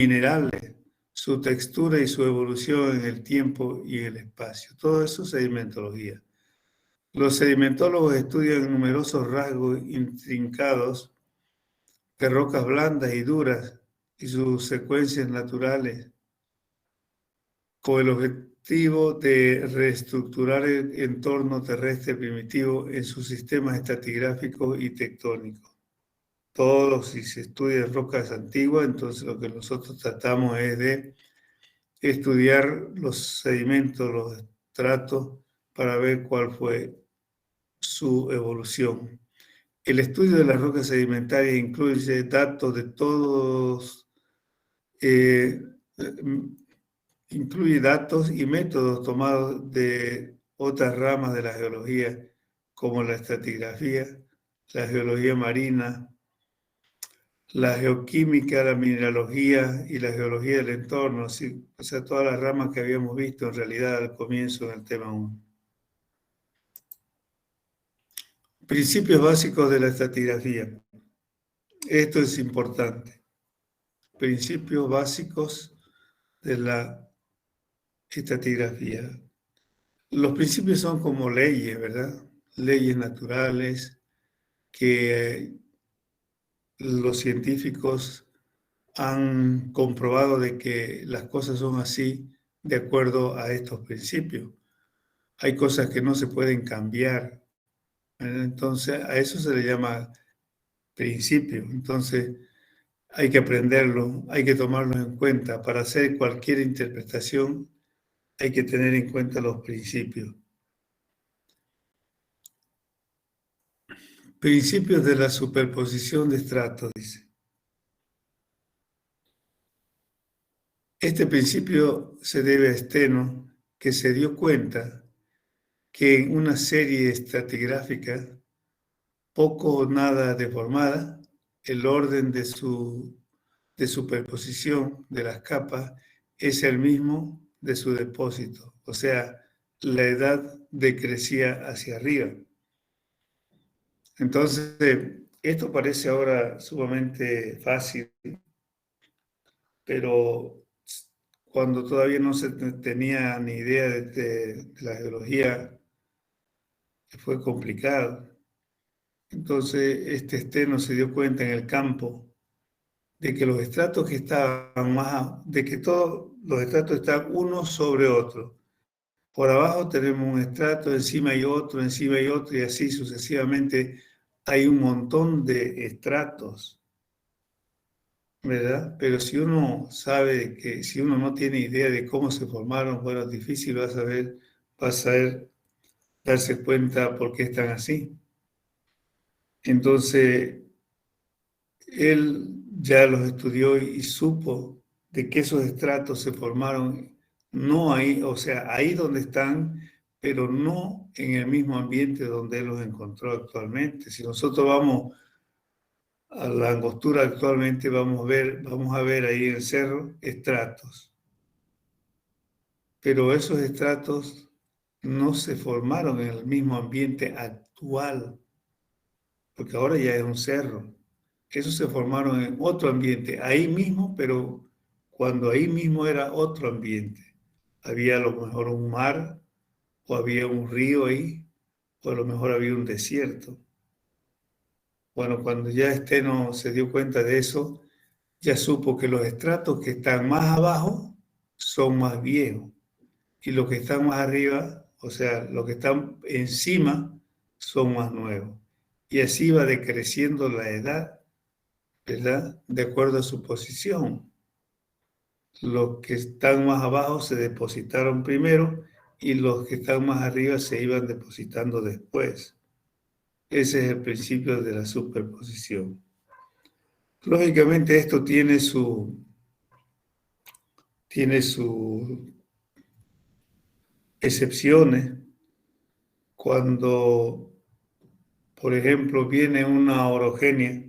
minerales, su textura y su evolución en el tiempo y en el espacio. Todo eso es sedimentología. Los sedimentólogos estudian numerosos rasgos intrincados de rocas blandas y duras y sus secuencias naturales con el objetivo de reestructurar el entorno terrestre primitivo en sus sistemas estratigráficos y tectónicos. Si se estudian rocas antiguas, entonces lo que nosotros tratamos es de estudiar los sedimentos, los estratos, para ver cuál fue su evolución. El estudio de las rocas sedimentarias incluye datos de todos, incluye datos y métodos tomados de otras ramas de la geología, como la estratigrafía, la geología marina, la geoquímica, la mineralogía y la geología del entorno, ¿sí? O sea, todas las ramas que habíamos visto en realidad al comienzo del tema 1. Principios básicos de la estratigrafía. Esto es importante. Principios básicos de la estratigrafía. Los principios son como leyes, ¿verdad? Leyes naturales que los científicos han comprobado de que las cosas son así de acuerdo a estos principios. Hay cosas que no se pueden cambiar. Entonces, a eso se le llama principio. Entonces, hay que aprenderlo, hay que tomarlo en cuenta. Para hacer cualquier interpretación, hay que tener en cuenta los principios. Principios de la superposición de estratos, dice. Este principio se debe a Steno, que se dio cuenta que en una serie estratigráfica poco o nada deformada, el orden de superposición de las capas es el mismo de su depósito, o sea, la edad decrecía hacia arriba. Entonces, esto parece ahora sumamente fácil, pero cuando todavía no se tenía ni idea de la geología, fue complicado. Entonces, este Steno se dio cuenta en el campo de que los estratos que estaban de que todos los estratos están uno sobre otro. Por abajo tenemos un estrato, encima hay otro, y así sucesivamente. Hay un montón de estratos, ¿verdad? Pero si uno sabe que, si uno no tiene idea de cómo se formaron, bueno, es difícil, va a saber darse cuenta por qué están así. Entonces, él ya los estudió y supo de que esos estratos se formaron no ahí, o sea, ahí donde están, pero no en el mismo ambiente donde él los encontró actualmente. Si nosotros vamos a la angostura actualmente, vamos a ver ahí en el cerro estratos. Pero esos estratos no se formaron en el mismo ambiente actual, porque ahora ya es un cerro. Esos se formaron en otro ambiente, ahí mismo, pero cuando ahí mismo era otro ambiente. Había a lo mejor un mar, o había un río ahí, o a lo mejor había un desierto. Bueno, cuando ya Steno se dio cuenta de eso, ya supo que los estratos que están más abajo son más viejos, y los que están más arriba, o sea, los que están encima, son más nuevos. Y así va decreciendo la edad, ¿verdad? De acuerdo a su posición. Los que están más abajo se depositaron primero y los que están más arriba se iban depositando después. Ese es el principio de la superposición. Lógicamente esto tiene sus excepciones. Cuando, por ejemplo, viene una orogenia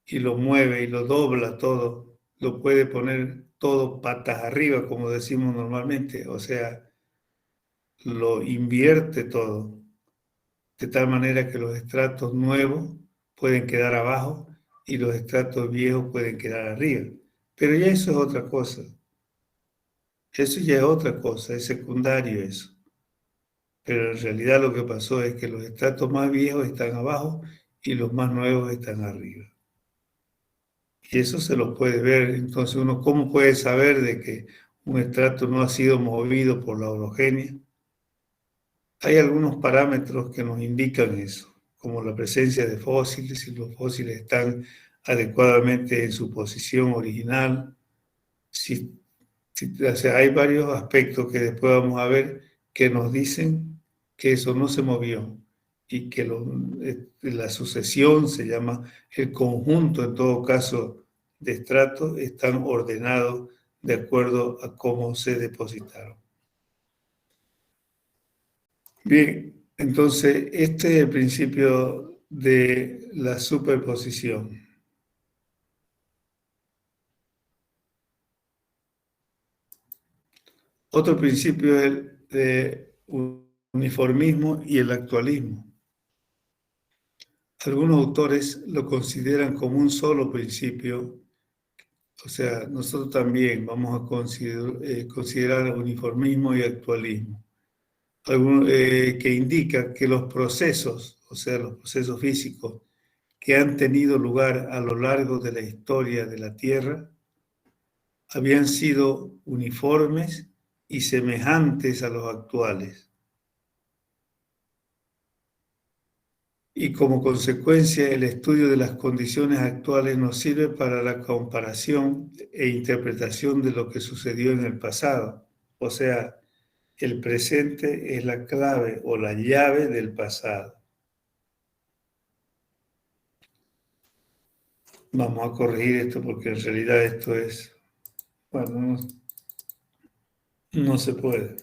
y lo mueve y lo dobla todo, lo puede poner todo patas arriba, como decimos normalmente, o sea, lo invierte todo, de tal manera que los estratos nuevos pueden quedar abajo y los estratos viejos pueden quedar arriba. Pero ya eso es otra cosa. Eso ya es otra cosa, es secundario eso. Pero en realidad lo que pasó es que los estratos más viejos están abajo y los más nuevos están arriba. Y eso se lo puede ver. Entonces uno, ¿cómo puede saber de que un estrato no ha sido movido por la orogenia? Hay algunos parámetros que nos indican eso, como la presencia de fósiles, si los fósiles están adecuadamente en su posición original. O sea, hay varios aspectos que después vamos a ver que nos dicen que eso no se movió y que la sucesión se llama el conjunto, en todo caso, de estratos, están ordenados de acuerdo a cómo se depositaron. Bien, entonces este es el principio de la superposición. Otro principio es el de uniformismo y el actualismo. Algunos autores lo consideran como un solo principio, o sea, nosotros también vamos a considerar uniformismo y actualismo, que indica que los procesos, o sea, los procesos físicos que han tenido lugar a lo largo de la historia de la Tierra, habían sido uniformes y semejantes a los actuales. Y como consecuencia, el estudio de las condiciones actuales nos sirve para la comparación e interpretación de lo que sucedió en el pasado. O sea, el presente es la clave o la llave del pasado. Vamos a corregir esto porque en realidad esto es, bueno, no se puede.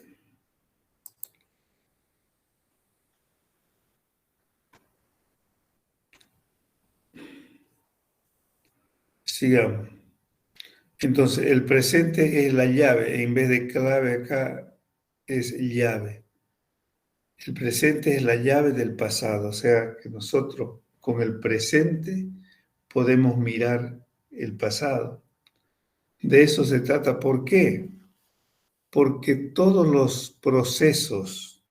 Sigamos. Entonces, el presente es la llave, en vez de clave acá es llave. El presente es la llave del pasado, o sea que nosotros con el presente podemos mirar el pasado. De eso se trata. ¿Por qué? Porque todos los procesos,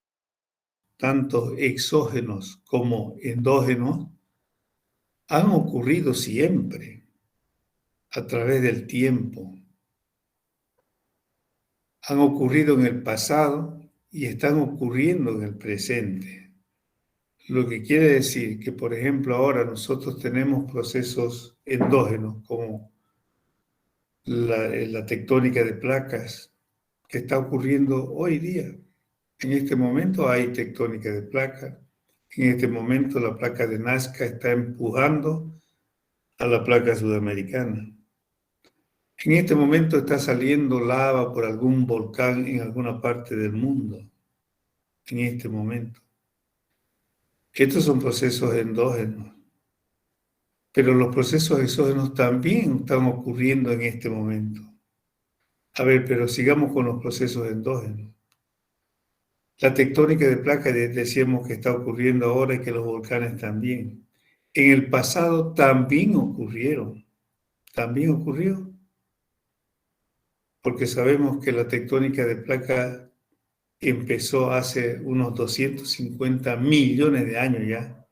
tanto exógenos como endógenos, han ocurrido siempre a través del tiempo. Han ocurrido en el pasado y están ocurriendo en el presente. Lo que quiere decir que, por ejemplo, ahora nosotros tenemos procesos endógenos como la tectónica de placas que está ocurriendo hoy día. En este momento hay tectónica de placas. En este momento la placa de Nazca está empujando a la placa sudamericana. En este momento está saliendo lava por algún volcán en alguna parte del mundo. En este momento. Estos son procesos endógenos. Pero los procesos exógenos también están ocurriendo en este momento. A ver, pero sigamos con los procesos endógenos. La tectónica de placas decíamos que está ocurriendo ahora y que los volcanes también. En el pasado también ocurrieron. También ocurrió. Porque sabemos que la tectónica de placas empezó hace unos 250 millones de años ya.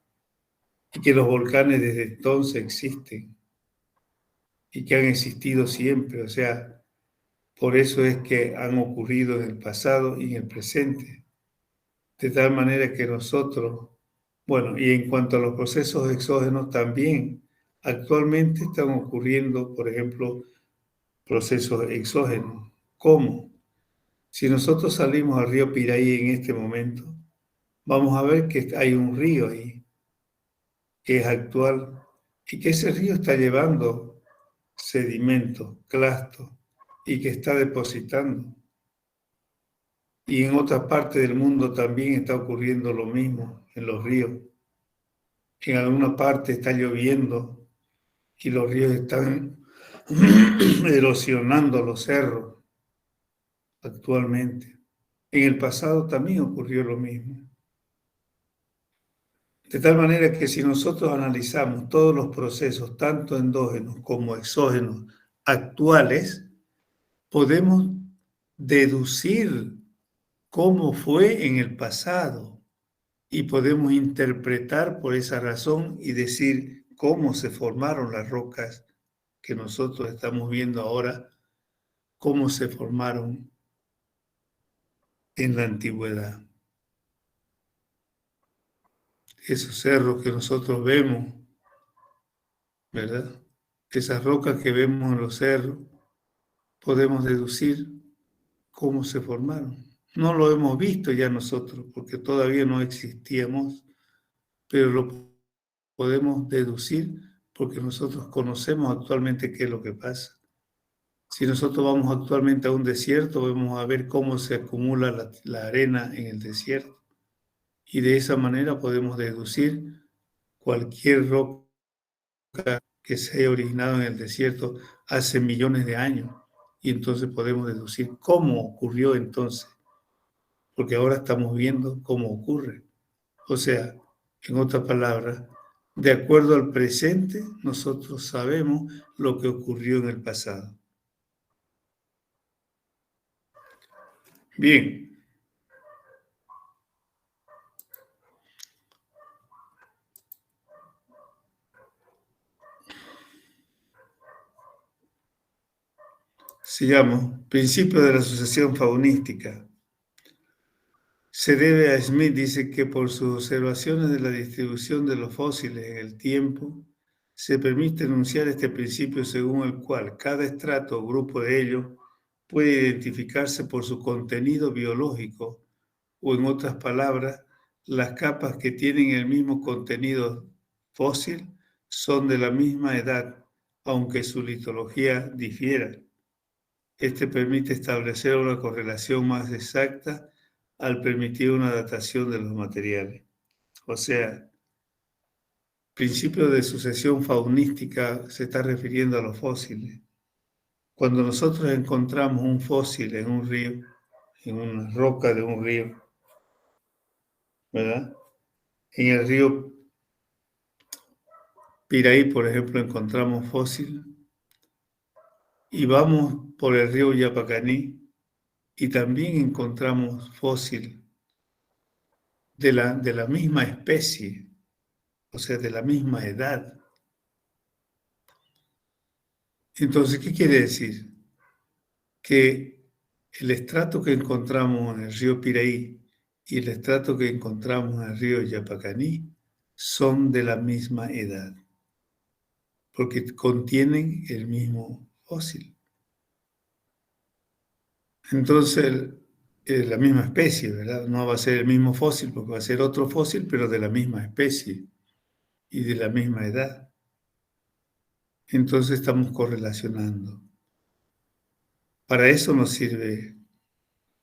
Y que los volcanes desde entonces existen. Y que han existido siempre. O sea, por eso es que han ocurrido en el pasado y en el presente. De tal manera que nosotros, bueno, y en cuanto a los procesos exógenos también, actualmente están ocurriendo, por ejemplo, procesos exógenos. ¿Cómo? Si nosotros salimos al río Piraí en este momento, vamos a ver que hay un río ahí, que es actual, y que ese río está llevando sedimento, clasto, y que está depositando. Y en otras partes del mundo también está ocurriendo lo mismo en los ríos. En alguna parte está lloviendo y los ríos están erosionando los cerros actualmente. En el pasado también ocurrió lo mismo. De tal manera que si nosotros analizamos todos los procesos, tanto endógenos como exógenos, actuales, podemos deducir cómo fue en el pasado y podemos interpretar por esa razón y decir cómo se formaron las rocas que nosotros estamos viendo ahora, cómo se formaron en la antigüedad. Esos cerros que nosotros vemos, ¿verdad? Esas rocas que vemos en los cerros, podemos deducir cómo se formaron. No lo hemos visto ya nosotros, porque todavía no existíamos, pero lo podemos deducir porque nosotros conocemos actualmente qué es lo que pasa. Si nosotros vamos actualmente a un desierto, vamos a ver cómo se acumula la arena en el desierto. Y de esa manera podemos deducir cualquier roca que se haya originado en el desierto hace millones de años. Y entonces podemos deducir cómo ocurrió entonces, porque ahora estamos viendo cómo ocurre. O sea, en otras palabras, de acuerdo al presente, nosotros sabemos lo que ocurrió en el pasado. Bien. Sigamos. Principio de la asociación faunística. Se debe a Smith, dice que por sus observaciones de la distribución de los fósiles en el tiempo, se permite enunciar este principio según el cual cada estrato o grupo de ellos puede identificarse por su contenido biológico, o en otras palabras, las capas que tienen el mismo contenido fósil son de la misma edad, aunque su litología difiera. Este permite establecer una correlación más exacta al permitir una datación de los materiales. O sea, principio de sucesión faunística se está refiriendo a los fósiles. Cuando nosotros encontramos un fósil en un río, en una roca de un río, ¿verdad? En el río Piraí, por ejemplo, encontramos fósil y vamos por el río Yapacaní y también encontramos fósil de la misma especie, o sea, de la misma edad. Entonces, ¿qué quiere decir? Que el estrato que encontramos en el río Piraí y el estrato que encontramos en el río Yapacaní son de la misma edad, porque contienen el mismo fósil. Entonces, la misma especie, ¿verdad? No va a ser el mismo fósil, porque va a ser otro fósil, pero de la misma especie y de la misma edad. Entonces estamos correlacionando. Para eso nos sirven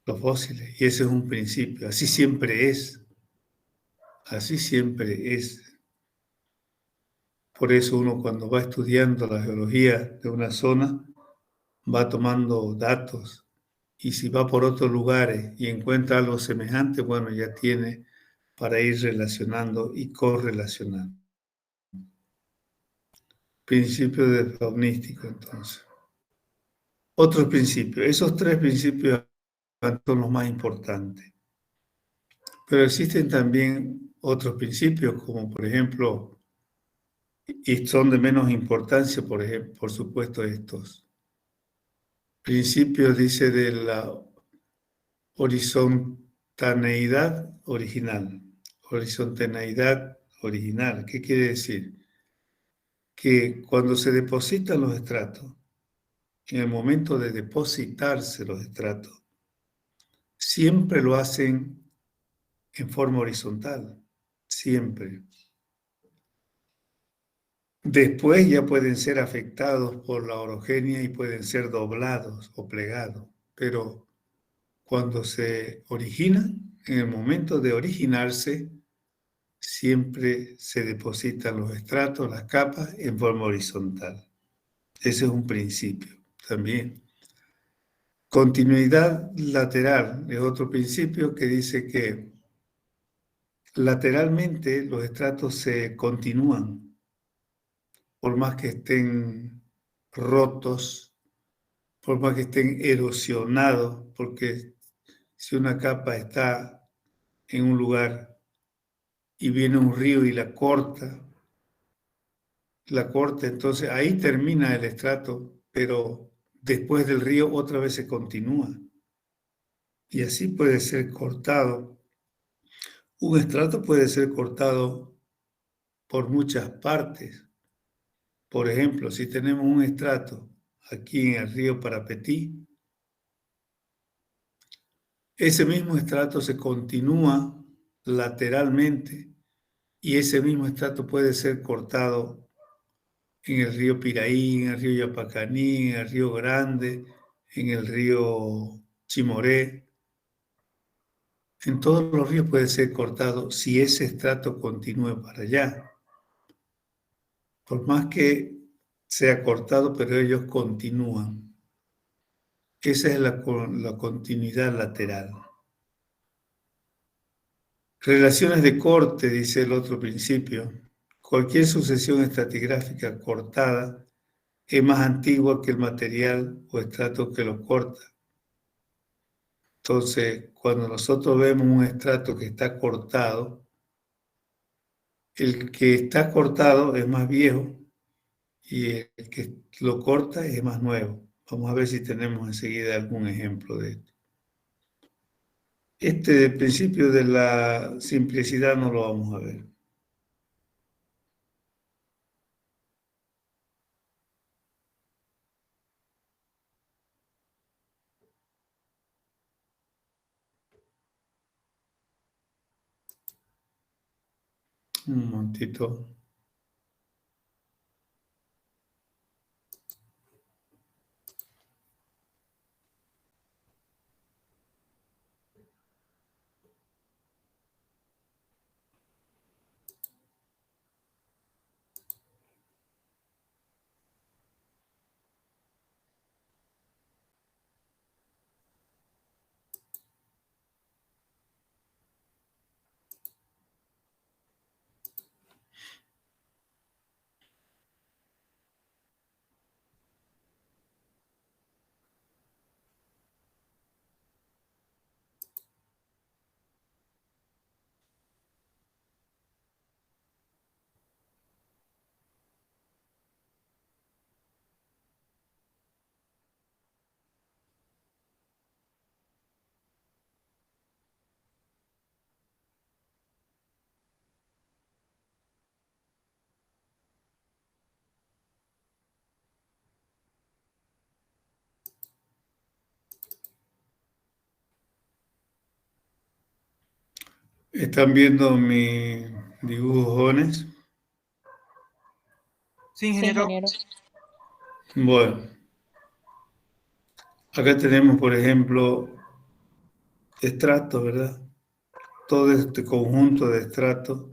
los fósiles, y ese es un principio. Así siempre es. Así siempre es. Por eso uno cuando va estudiando la geología de una zona, va tomando datos. Y si va por otros lugares y encuentra algo semejante, bueno, ya tiene para ir relacionando y correlacionando. Principio de faunístico, entonces. Otros principios. Esos tres principios son los más importantes. Pero existen también otros principios, como por ejemplo, y son de menos importancia, por ejemplo, por supuesto, estos principios, dice, de la horizontaneidad original. Horizontaneidad original, ¿qué quiere decir? Que cuando se depositan los estratos, en el momento de depositarse los estratos, siempre lo hacen en forma horizontal, siempre. Después ya pueden ser afectados por la orogenia y pueden ser doblados o plegados, pero cuando se originan, en el momento de originarse, siempre se depositan los estratos, las capas, en forma horizontal. Ese es un principio también. Continuidad lateral es otro principio que dice que lateralmente los estratos se continúan, por más que estén rotos por más que estén erosionados, porque si una capa está en un lugar y viene un río y la corta, entonces ahí termina el estrato, pero después del río otra vez se continúa. Y así puede ser cortado. Un estrato puede ser cortado por muchas partes. Por ejemplo, si tenemos un estrato aquí en el río Parapetí, ese mismo estrato se continúa lateralmente y ese mismo estrato puede ser cortado en el río Piraí, en el río Yapacaní, en el río Grande, en el río Chimoré. En todos los ríos puede ser cortado si ese estrato continúe para allá. Por más que sea cortado, pero ellos continúan. Esa es la continuidad lateral. Relaciones de corte, dice el otro principio. Cualquier sucesión estratigráfica cortada es más antigua que el material o estrato que lo corta. Entonces, cuando nosotros vemos un estrato que está cortado, el que está cortado es más viejo y el que lo corta es más nuevo. Vamos a ver si tenemos enseguida algún ejemplo de esto. Este principio de la simplicidad no lo vamos a ver. Un momentito. ¿Están viendo mi dibujo, jóvenes? Sí, Sí, ingeniero. ingeniero. Bueno, acá tenemos, por ejemplo, estratos, ¿verdad? Todo este conjunto de estratos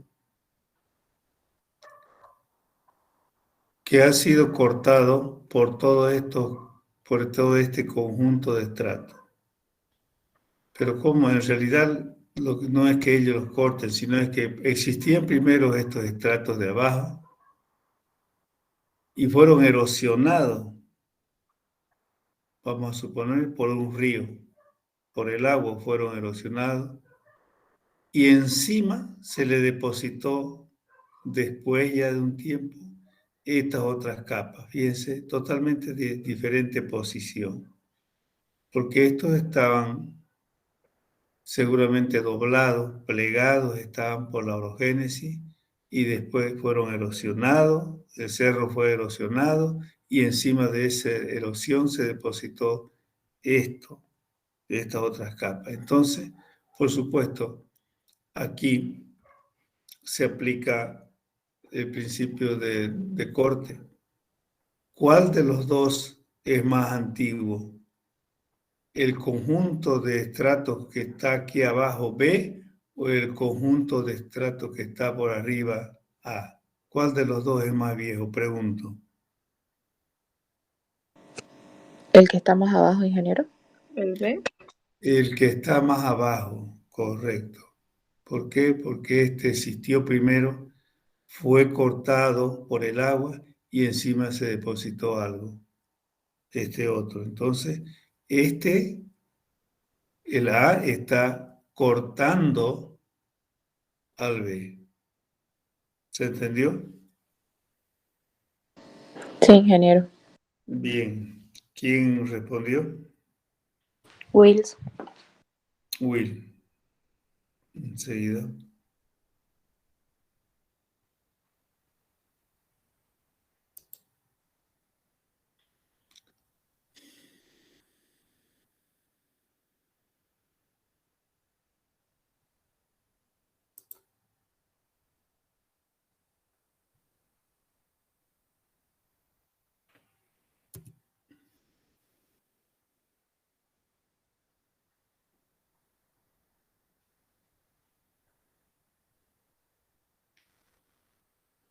que ha sido cortado por todo esto, por todo este conjunto de estratos. Pero como en realidad no es que ellos los corten, sino es que existían primero estos estratos de abajo y fueron erosionados, vamos a suponer, por un río, por el agua fueron erosionados y encima se le depositó después ya de un tiempo estas otras capas. Fíjense, totalmente de diferente posición, porque estos estaban seguramente doblados, plegados, estaban por la orogénesis y después fueron erosionados, el cerro fue erosionado y encima de esa erosión se depositó esto, estas otras capas. Entonces, por supuesto, aquí se aplica el principio de corte. ¿Cuál de los dos es más antiguo? ¿El conjunto de estratos que está aquí abajo B o el conjunto de estratos que está por arriba A? ¿Cuál de los dos es más viejo? Pregunto. El que está más abajo, ingeniero. ¿El B? El que está más abajo, correcto. ¿Por qué? Porque este existió primero, fue cortado por el agua y encima se depositó algo. este otro. Entonces, el A está cortando al B. ¿Se entendió? Sí, ingeniero. Bien. ¿Quién respondió? Wills. Will. Enseguida.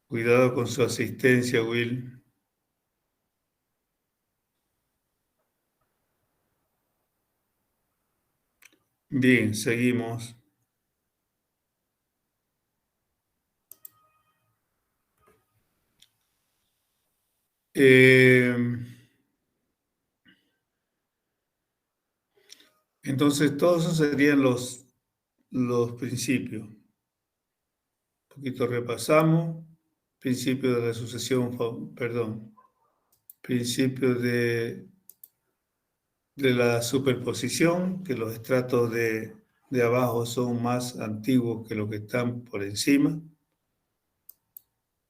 Cuidado con su asistencia, Will. Bien, seguimos. Entonces, todos esos serían los principios. Un poquito repasamos. Principio de la sucesión, perdón. Principio de la superposición, que los estratos de abajo son más antiguos que los que están por encima.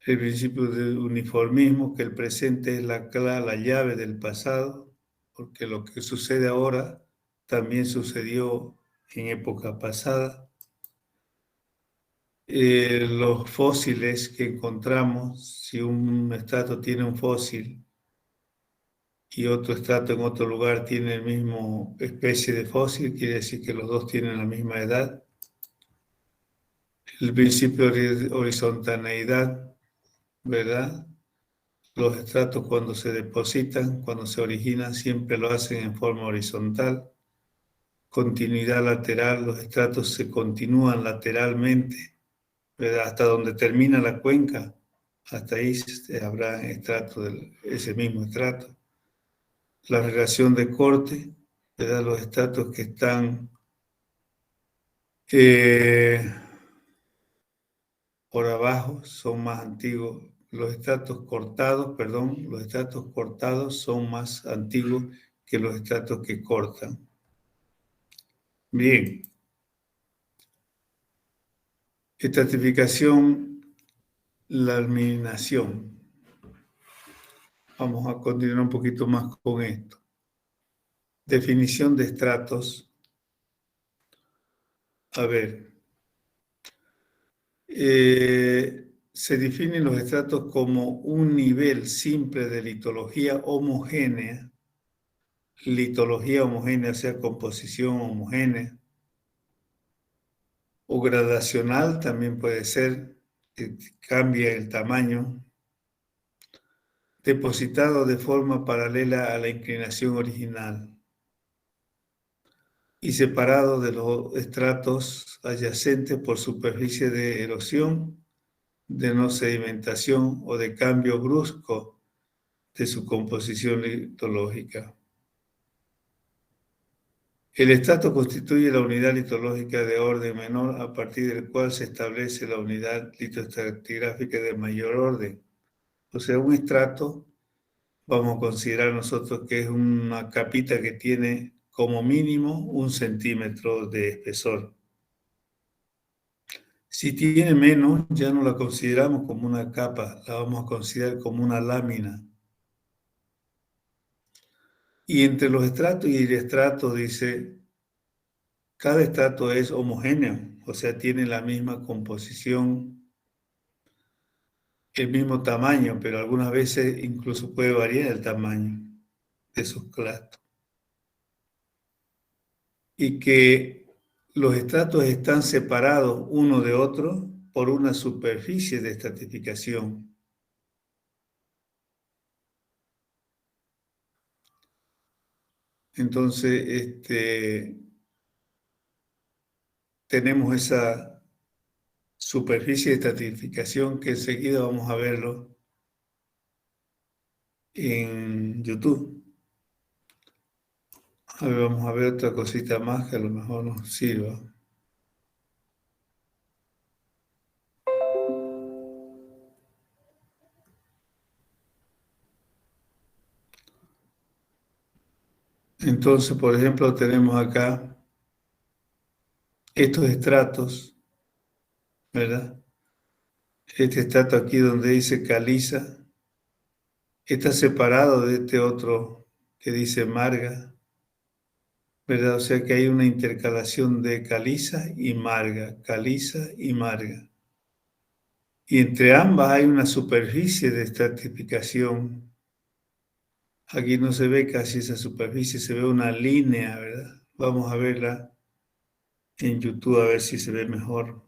El principio del uniformismo, que el presente es la llave del pasado, porque lo que sucede ahora también sucedió en época pasada. Los fósiles que encontramos, si un estrato tiene un fósil y otro estrato en otro lugar tiene el mismo especie de fósil, quiere decir que los dos tienen la misma edad. El principio de horizontalidad, ¿verdad? Los estratos cuando se depositan, cuando se originan, siempre lo hacen en forma horizontal. Continuidad lateral, los estratos se continúan lateralmente, ¿verdad? Hasta donde termina la cuenca, hasta ahí habrá estrato ese mismo estrato. La relación de corte, ¿verdad? Los estratos que están por abajo son más antiguos. Los estratos cortados, perdón, los estratos cortados son más antiguos que los estratos que cortan. Bien. Estratificación, la eliminación. Vamos a continuar un poquito más con esto. Definición de estratos. A ver. Se definen los estratos como un nivel simple de litología homogénea. Litología homogénea, o sea, composición homogénea. O gradacional también puede ser, que cambia el tamaño. Depositado de forma paralela a la inclinación original. Y separado de los estratos adyacentes por superficie de erosión, de no sedimentación o de cambio brusco de su composición litológica. El estrato constituye la unidad litológica de orden menor a partir del cual se establece la unidad litoestratigráfica de mayor orden. O sea, un estrato, vamos a considerar nosotros que es una capita que tiene como mínimo 1 centímetro de espesor. Si tiene menos, ya no la consideramos como una capa, la vamos a considerar como una lámina. Y entre los estratos y el estrato dice, cada estrato es homogéneo, o sea, tiene la misma composición, el mismo tamaño, pero algunas veces incluso puede variar el tamaño de sus estratos. Y que los estratos están separados uno de otro por una superficie de estratificación. Entonces, tenemos esa superficie de estratificación que enseguida vamos a verlo en YouTube. A ver, vamos a ver otra cosita más que a lo mejor nos sirva. Entonces, por ejemplo, tenemos acá estos estratos, ¿verdad? Este estrato aquí donde dice caliza está separado de este otro que dice marga, ¿verdad? O sea que hay una intercalación de caliza y marga, caliza y marga. Y entre ambas hay una superficie de estratificación. Aquí no se ve casi esa superficie, se ve una línea, ¿verdad? Vamos a verla en YouTube a ver si se ve mejor.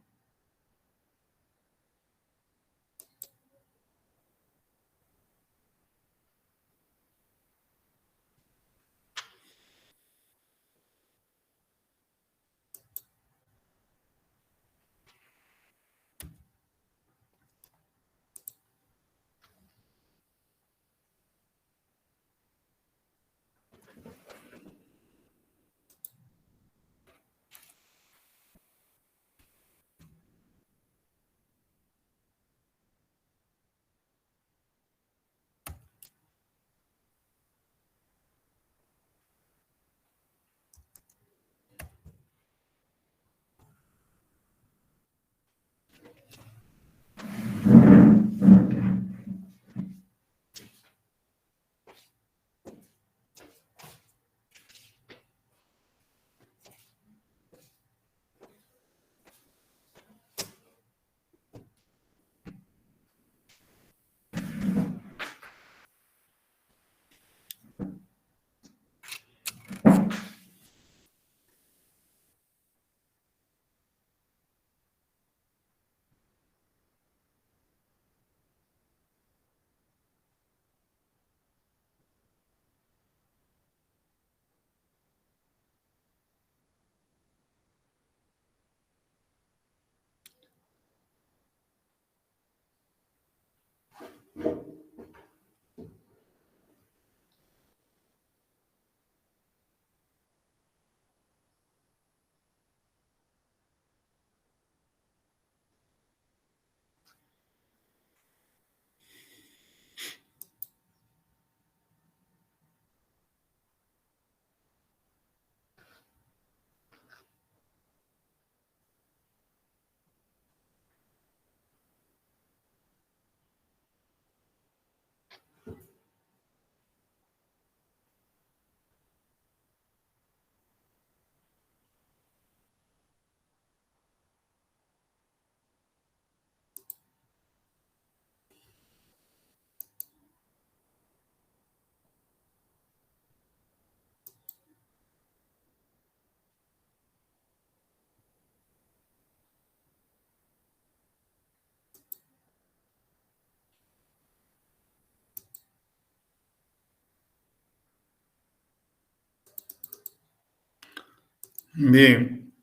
Bien,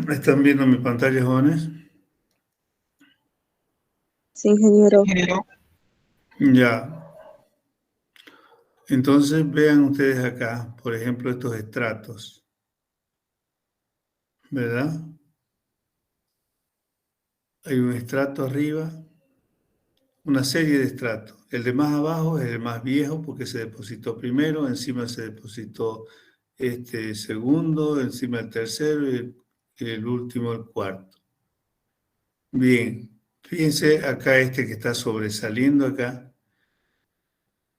¿están viendo mi pantalla, jóvenes? Sí, ingeniero. Ya. Entonces vean ustedes acá, por ejemplo, estos estratos, ¿verdad? Hay un estrato arriba, una serie de estratos. El de más abajo es el más viejo porque se depositó primero, encima se depositó este segundo, encima el tercero y el último el cuarto. Bien, fíjense acá este que está sobresaliendo acá,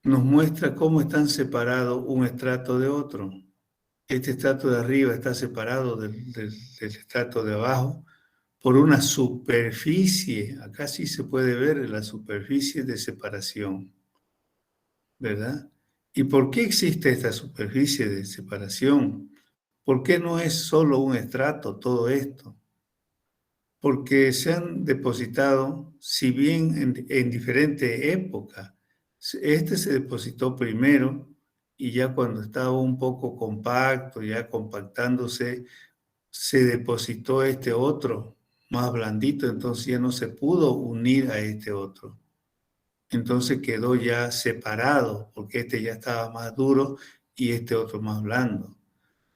nos muestra cómo están separados un estrato de otro. Este estrato de arriba está separado del estrato de abajo por una superficie. Acá sí se puede ver la superficie de separación, ¿verdad? ¿Y por qué existe esta superficie de separación? ¿Por qué no es solo un estrato todo esto? Porque se han depositado, si bien en diferentes épocas, este se depositó primero y ya cuando estaba un poco compacto, ya compactándose, se depositó este otro más blandito, entonces ya no se pudo unir a este otro. Entonces quedó ya separado, porque este ya estaba más duro y este otro más blando.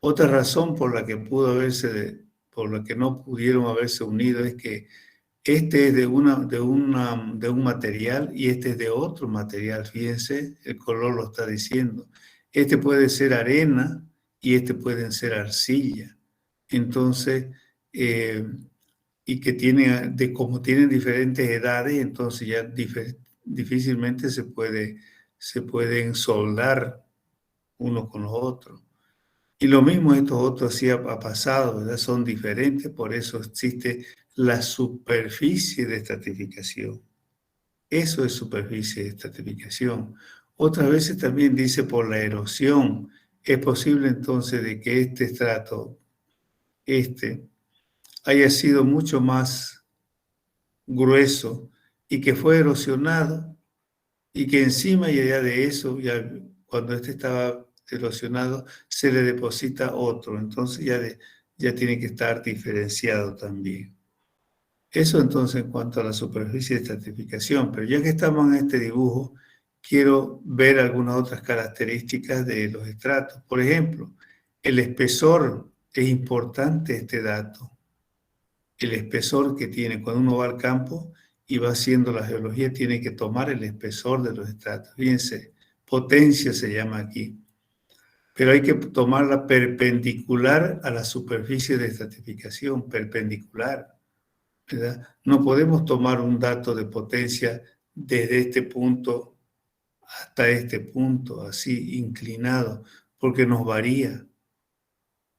Otra razón por la que por la que no pudieron haberse unido es que este es de un material y este es de otro material. Fíjense, el color lo está diciendo. Este puede ser arena y este pueden ser arcilla. Entonces, y que como tienen diferentes edades, entonces ya difícilmente se pueden soldar unos con los otros. Y lo mismo estos otros sí ha pasado, ¿verdad? Son diferentes, por eso existe la superficie de estratificación. Eso es superficie de estratificación. Otras veces también dice por la erosión. Es posible entonces de que este estrato, haya sido mucho más grueso y que fue erosionado y que encima y allá de eso, ya cuando este estaba erosionado, se le deposita otro. Entonces ya tiene que estar diferenciado también. Eso entonces en cuanto a la superficie de estratificación. Pero ya que estamos en este dibujo, quiero ver algunas otras características de los estratos. Por ejemplo, el espesor, es importante este dato. El espesor que tiene cuando uno va al campo y va haciendo la geología, tiene que tomar el espesor de los estratos. Fíjense, potencia se llama aquí. Pero hay que tomarla perpendicular a la superficie de estratificación, perpendicular, ¿verdad? No podemos tomar un dato de potencia desde este punto hasta este punto, así inclinado, porque nos varía,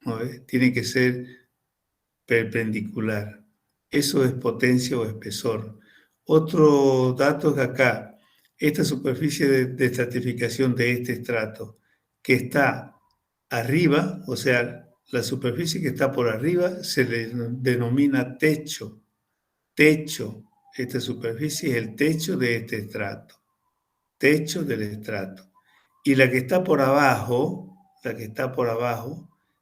¿no ves? Tiene que ser perpendicular. Eso es potencia o espesor. Otro dato es acá, esta superficie de estratificación de este estrato que está arriba, o sea, la superficie que está por arriba se le denomina techo. Techo, esta superficie es el techo de este estrato. Techo del estrato. Y la que está por abajo,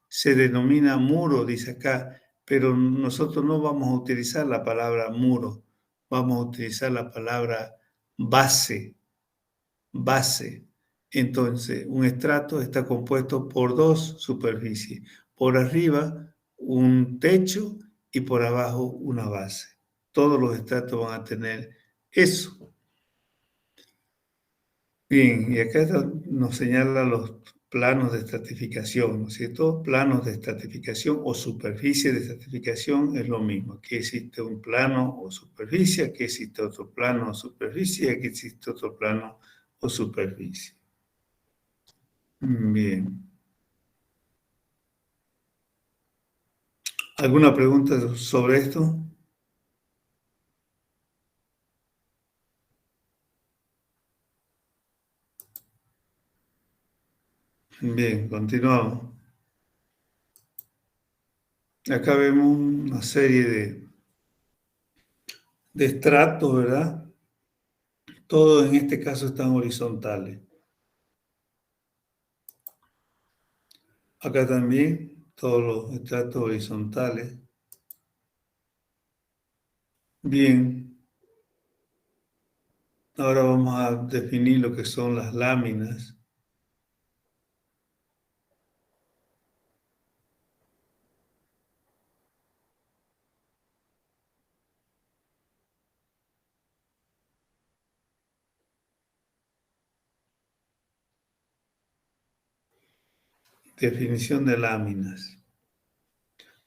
se denomina muro, dice acá, pero nosotros no vamos a utilizar la palabra muro, vamos a utilizar la palabra base, base. Entonces, un estrato está compuesto por dos superficies, por arriba un techo y por abajo una base. Todos los estratos van a tener eso. Bien, y acá nos señala los planos de estratificación, ¿no es cierto? Planos de estratificación o superficie de estratificación es lo mismo. Aquí existe un plano o superficie, aquí existe otro plano o superficie, aquí existe otro plano o superficie. Bien. ¿Alguna pregunta sobre esto? Bien, continuamos. Acá vemos una serie de estratos, ¿verdad? Todos en este caso están horizontales. Acá también todos los estratos horizontales. Bien, ahora vamos a definir lo que son las láminas. Definición de láminas.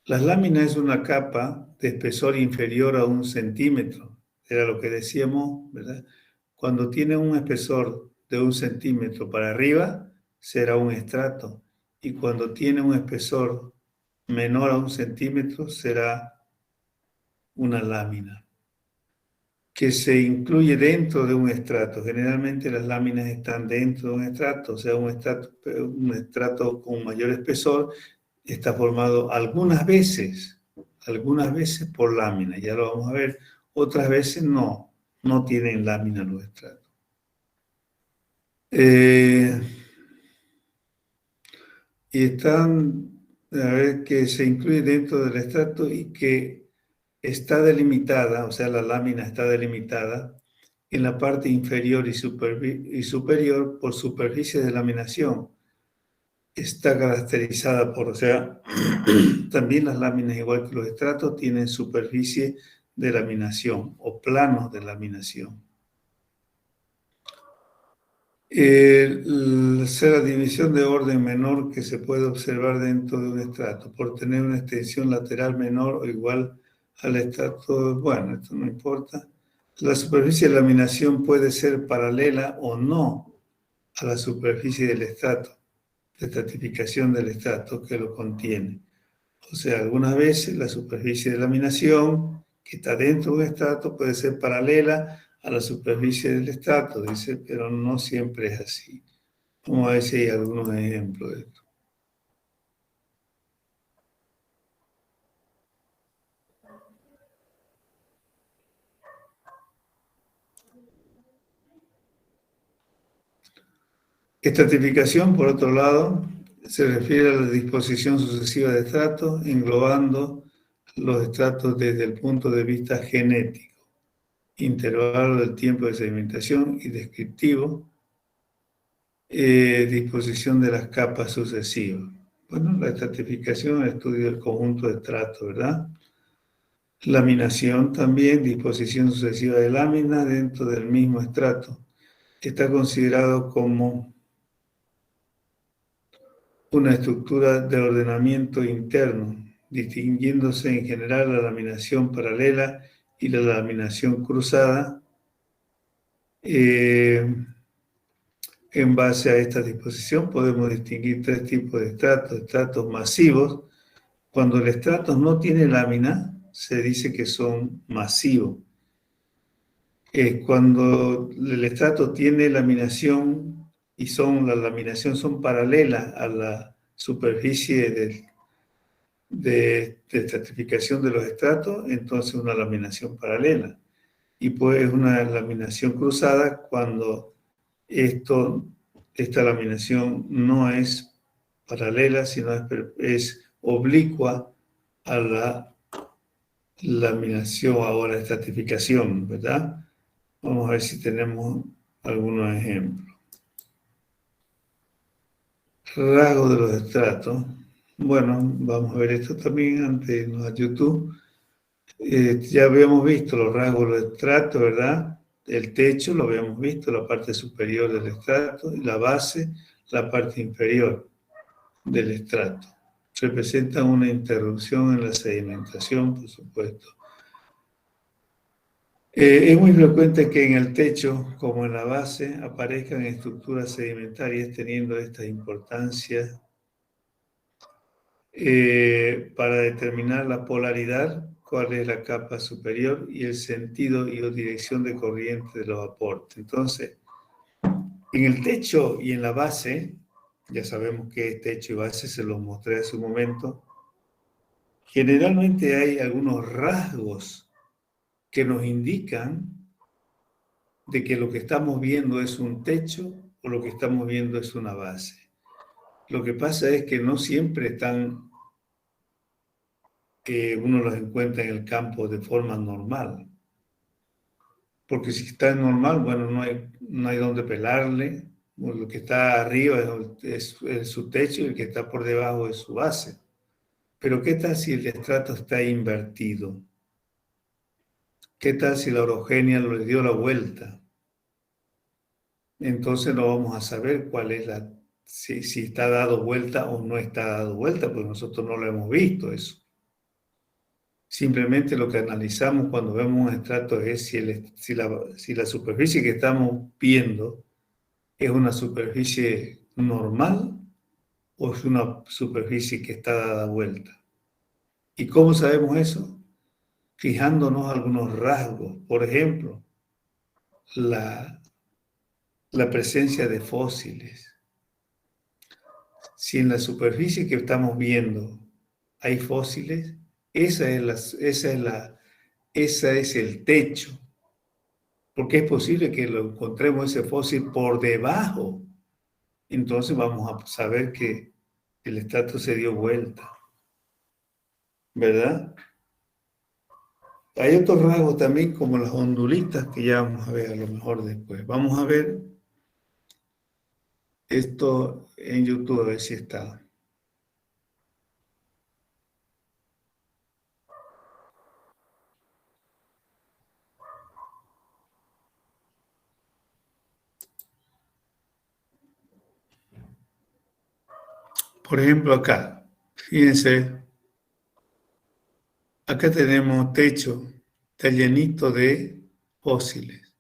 Las láminas es una capa de espesor inferior a 1 centímetro. Era lo que decíamos, ¿verdad? Cuando tiene un espesor de 1 centímetro para arriba, será un estrato. Y cuando tiene un espesor menor a 1 centímetro, será una lámina que se incluye dentro de un estrato. Generalmente las láminas están dentro de un estrato, o sea, un estrato con mayor espesor está formado algunas veces por láminas, ya lo vamos a ver, otras veces no tienen láminas los estratos. Y están, a ver, que se incluye dentro del estrato y que está delimitada, o sea, la lámina está delimitada en la parte inferior y superior por superficie de laminación. está caracterizada por, o sea, también las láminas, igual que los estratos, tienen superficie de laminación o planos de laminación. La división de orden menor que se puede observar dentro de un estrato por tener una extensión lateral menor o igual al estrato, bueno, esto no importa. La superficie de laminación puede ser paralela o no a la superficie del estrato, de estratificación del estrato que lo contiene. O sea, algunas veces la superficie de laminación que está dentro de un estrato puede ser paralela a la superficie del estrato, dice, pero no siempre es así. Vamos a ver si hay algunos ejemplos de esto. Estratificación, por otro lado, se refiere a la disposición sucesiva de estratos, englobando los estratos desde el punto de vista genético, intervalo del tiempo de sedimentación y descriptivo, disposición de las capas sucesivas. Bueno, la estratificación es el estudio del conjunto de estratos, ¿verdad? Laminación también, disposición sucesiva de láminas dentro del mismo estrato. Está considerado como una estructura de ordenamiento interno, distinguiéndose en general la laminación paralela y la laminación cruzada. En base a esta disposición podemos distinguir tres tipos de estratos. Estratos masivos. Cuando el estrato no tiene lámina, se dice que son masivos. Cuando el estrato tiene laminación y la laminación son paralelas a la superficie de estratificación de los estratos, entonces una laminación paralela. Y pues una laminación cruzada cuando esta laminación no es paralela, sino es oblicua a la laminación o a la estratificación, ¿verdad? Vamos a ver si tenemos algunos ejemplos. Rasgos de los estratos. Bueno, vamos a ver esto también antes de irnos a YouTube. Ya habíamos visto los rasgos de los estratos, ¿verdad? El techo lo habíamos visto, la parte superior del estrato, y la base, la parte inferior del estrato. Representan una interrupción en la sedimentación, por supuesto. Es muy frecuente que en el techo, como en la base, aparezcan estructuras sedimentarias teniendo esta importancia para determinar la polaridad, cuál es la capa superior y el sentido y o dirección de corriente de los aportes. Entonces, en el techo y en la base, ya sabemos que es techo y base, se los mostré hace un momento, generalmente hay algunos rasgos que nos indican de que lo que estamos viendo es un techo o lo que estamos viendo es una base. Lo que pasa es que no siempre están, uno los encuentra en el campo de forma normal. Porque si está normal, bueno, no hay donde pelarle. Lo que está arriba es su techo y el que está por debajo es su base. Pero ¿qué tal si el estrato está invertido? ¿Qué tal si la orogenia le dio la vuelta? Entonces no vamos a saber cuál es si está dado vuelta o no está dado vuelta, porque nosotros no lo hemos visto eso. Simplemente lo que analizamos cuando vemos un estrato es si la superficie que estamos viendo es una superficie normal o es una superficie que está dada vuelta. ¿Y cómo sabemos eso? Fijándonos algunos rasgos. Por ejemplo, la presencia de fósiles. Si en la superficie que estamos viendo hay fósiles, ese es el techo. Porque es posible que lo encontremos ese fósil por debajo. Entonces vamos a saber que el estrato se dio vuelta. ¿Verdad? Hay otros rasgos también como las ondulitas que ya vamos a ver a lo mejor después. Vamos a ver Esto en YouTube, a ver si está. Por ejemplo, acá, fíjense, acá tenemos techo, está llenito de fósiles.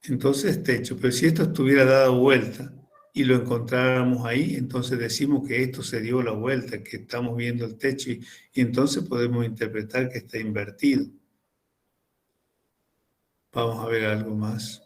Entonces techo, pero si esto estuviera dado vuelta y lo encontráramos ahí, entonces decimos que esto se dio la vuelta, que estamos viendo el techo y entonces podemos interpretar que está invertido. Vamos a ver algo más.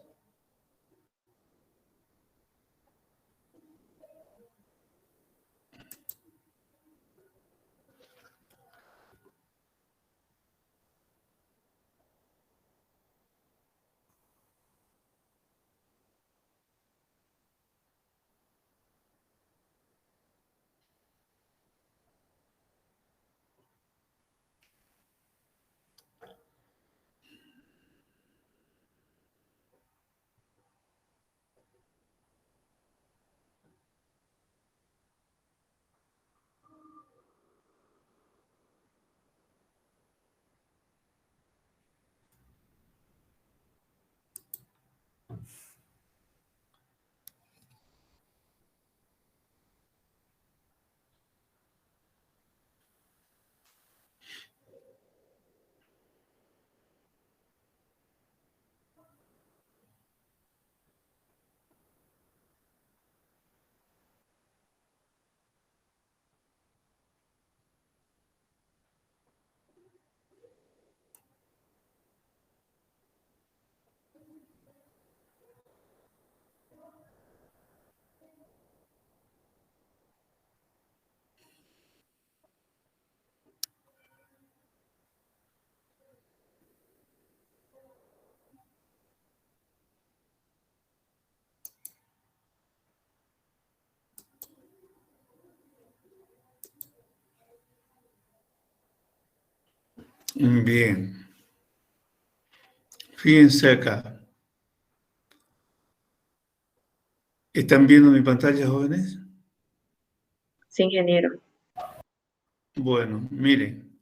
Bien, fíjense acá. ¿Están viendo mi pantalla, jóvenes? Sí, ingeniero. Bueno, miren,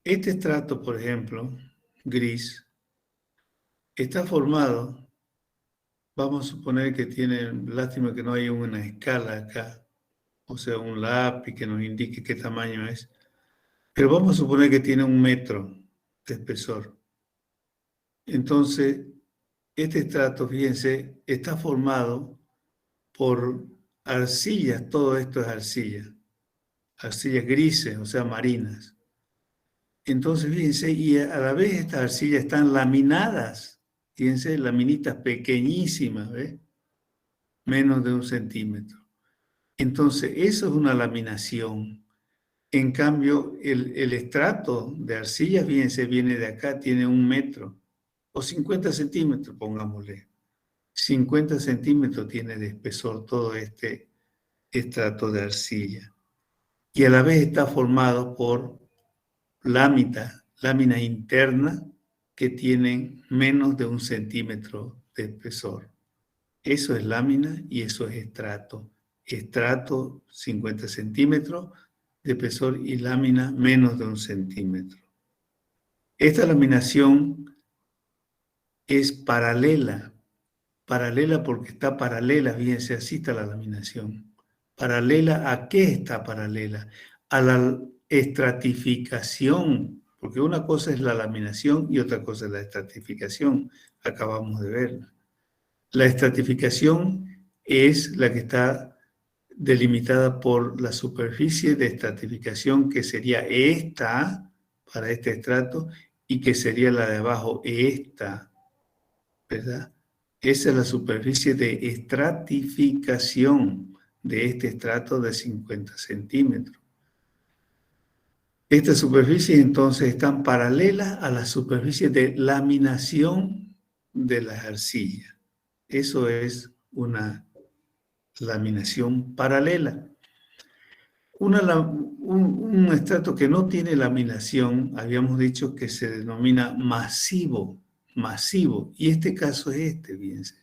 este estrato, por ejemplo, gris, está formado, vamos a suponer que tiene, lástima que no hay una escala acá, o sea, un lápiz que nos indique qué tamaño es, pero vamos a suponer que tiene 1 metro de espesor. Entonces, este estrato, fíjense, está formado por arcillas, todo esto es arcilla, arcillas grises, o sea, marinas. Entonces, fíjense, y a la vez estas arcillas están laminadas, fíjense, laminitas pequeñísimas, ¿ves? Menos de 1 centímetro. Entonces, eso es una laminación. En cambio, el estrato de arcilla, fíjense, viene de acá, tiene 1 metro, o 50 centímetros, pongámosle. 50 centímetros tiene de espesor todo este estrato de arcilla. Y a la vez está formado por láminas internas que tienen menos de 1 centímetro de espesor. Eso es lámina y eso es estrato. Estrato 50 centímetros de espesor y lámina menos de 1 centímetro. Esta laminación es paralela porque está paralela, fíjense, así está la laminación. ¿Paralela a qué está paralela? A la estratificación, porque una cosa es la laminación y otra cosa es la estratificación. Acabamos de verla. La estratificación es la que está delimitada por la superficie de estratificación, que sería esta para este estrato y que sería la de abajo esta, ¿verdad? Esa es la superficie de estratificación de este estrato de 50 centímetros. Estas superficies entonces están paralelas a las superficies de laminación de las arcillas. Eso es una laminación paralela. Un estrato que no tiene laminación, habíamos dicho que se denomina masivo, y este caso es este, fíjense.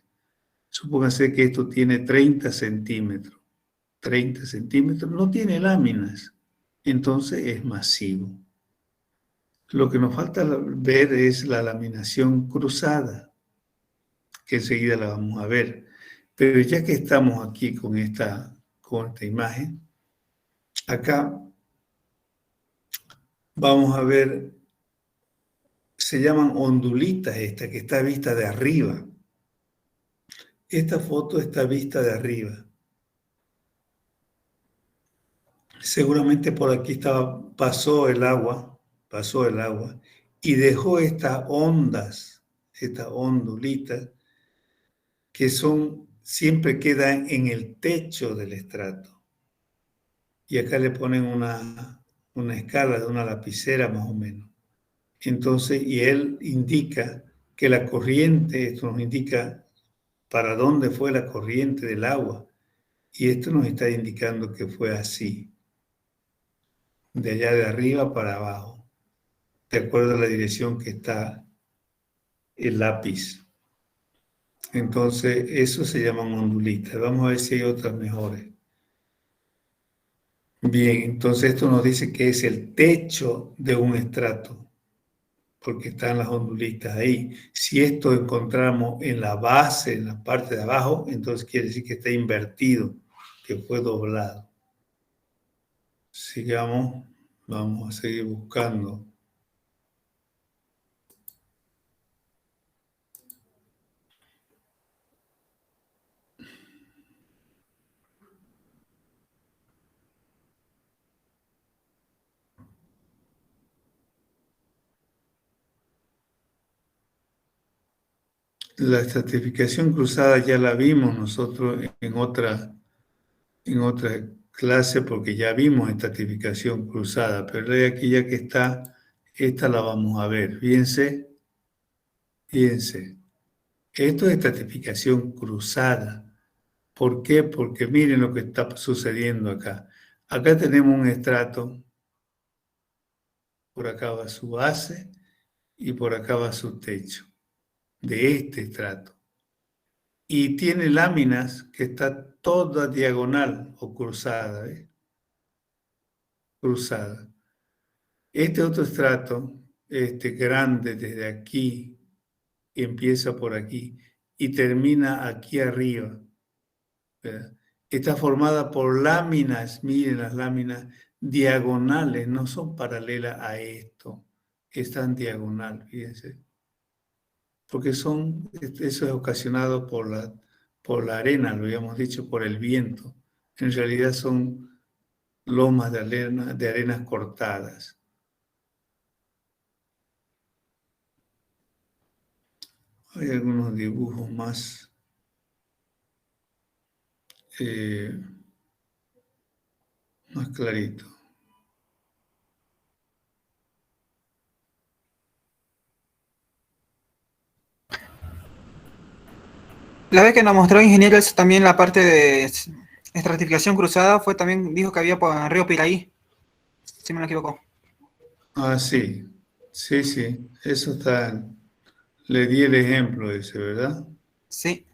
Supóngase que esto tiene 30 centímetros. 30 centímetros, no tiene láminas, entonces es masivo. Lo que nos falta ver es la laminación cruzada, que enseguida la vamos a ver. Pero ya que estamos aquí con esta imagen, acá vamos a ver, se llaman ondulitas esta, que está vista de arriba. Esta foto está vista de arriba. Seguramente por aquí pasó el agua y dejó estas ondas, estas ondulitas, que siempre quedan en el techo del estrato. Y acá le ponen una escala de una lapicera más o menos. Entonces, y él indica que la corriente, esto nos indica para dónde fue la corriente del agua. Y esto nos está indicando que fue así, de allá de arriba para abajo, de acuerdo a la dirección que está el lápiz. Entonces, eso se llaman ondulitas. Vamos a ver si hay otras mejores. Bien, entonces esto nos dice que es el techo de un estrato, porque están las ondulitas ahí. Si esto encontramos en la base, en la parte de abajo, entonces quiere decir que está invertido, que fue doblado. Sigamos, vamos a seguir buscando. La estratificación cruzada ya la vimos nosotros en otra clase porque ya vimos estratificación cruzada, pero aquí ya que está, esta la vamos a ver. Fíjense, fíjense. Esto es estratificación cruzada. ¿Por qué? Porque miren lo que está sucediendo acá. Acá tenemos un estrato, por acá va su base y por acá va su techo de este estrato. Y tiene láminas que está toda diagonal o cruzada, ¿eh? Cruzada. Este otro estrato, este grande desde aquí, empieza por aquí y termina aquí arriba, ¿verdad? Está formada por láminas, miren las láminas diagonales, no son paralelas a esto, están diagonal, fíjense. Porque eso es ocasionado por la arena, lo habíamos dicho, por el viento. En realidad son lomas de arenas cortadas. Hay algunos dibujos eh, más claritos. La vez que nos mostró el ingeniero eso también la parte de estratificación cruzada fue también, dijo que había por el río Piraí, si me no equivoco. Ah, sí, sí, sí, eso está, le di el ejemplo ese, ¿verdad? Sí.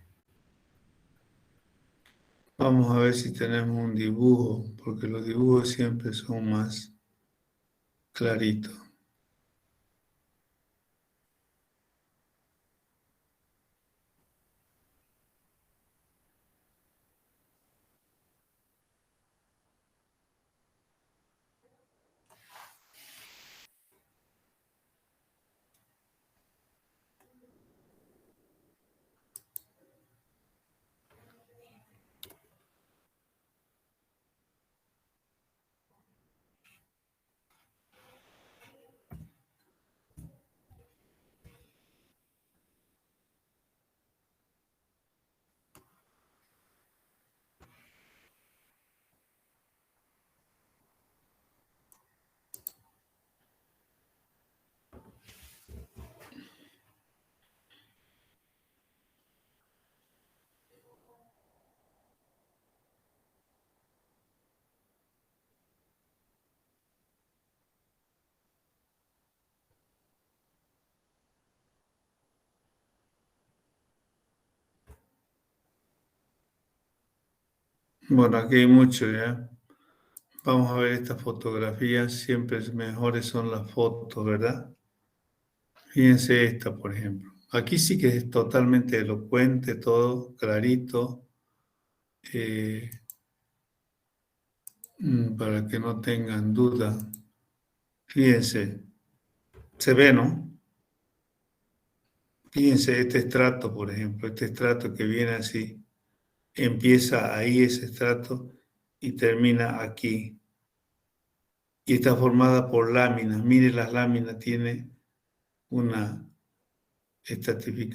Vamos a ver si tenemos un dibujo, porque los dibujos siempre son más claritos. Bueno, aquí hay mucho ya. Vamos a ver estas fotografías. Siempre mejores son las fotos, ¿verdad? Fíjense esta, por ejemplo. Aquí sí que es totalmente elocuente, todo clarito, eh, para que no tengan duda. Fíjense, se ve, ¿no? Fíjense este estrato, por ejemplo, este estrato que viene así, empieza ahí ese estrato y termina aquí. Y está formada por láminas. Mire, las láminas tiene una,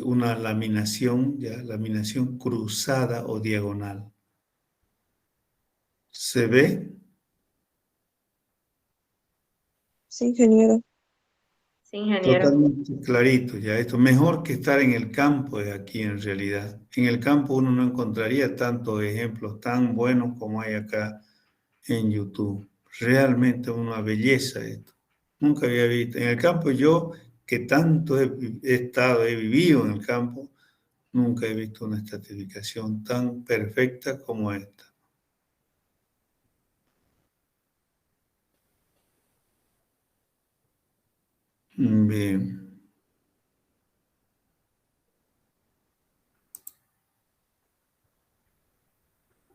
una laminación, ya, laminación cruzada o diagonal. ¿Se ve? Sí, ingeniero. Sí, ingeniero. Totalmente clarito, ya esto. Mejor que estar en el campo es aquí en realidad. En el campo uno no encontraría tantos ejemplos tan buenos como hay acá en YouTube. Realmente una belleza esto. Nunca había visto. En el campo yo, que tanto he estado, he vivido en el campo, nunca he visto una estratificación tan perfecta como esta. Bien.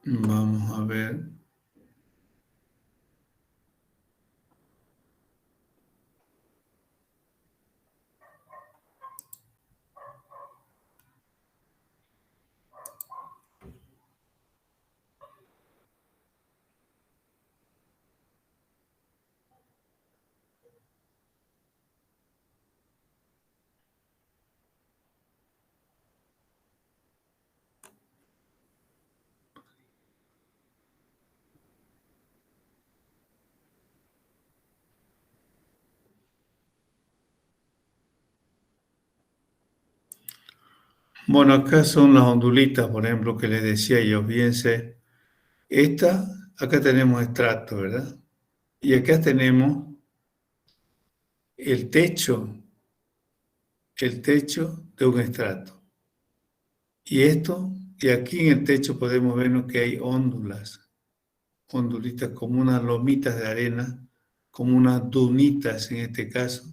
Vamos a ver. Bueno, acá son las ondulitas, por ejemplo, que les decía yo. Fíjense, acá tenemos estrato, ¿verdad? Y acá tenemos el techo de un estrato. Y aquí en el techo podemos ver que hay ondulitas como unas lomitas de arena, como unas dunitas en este caso,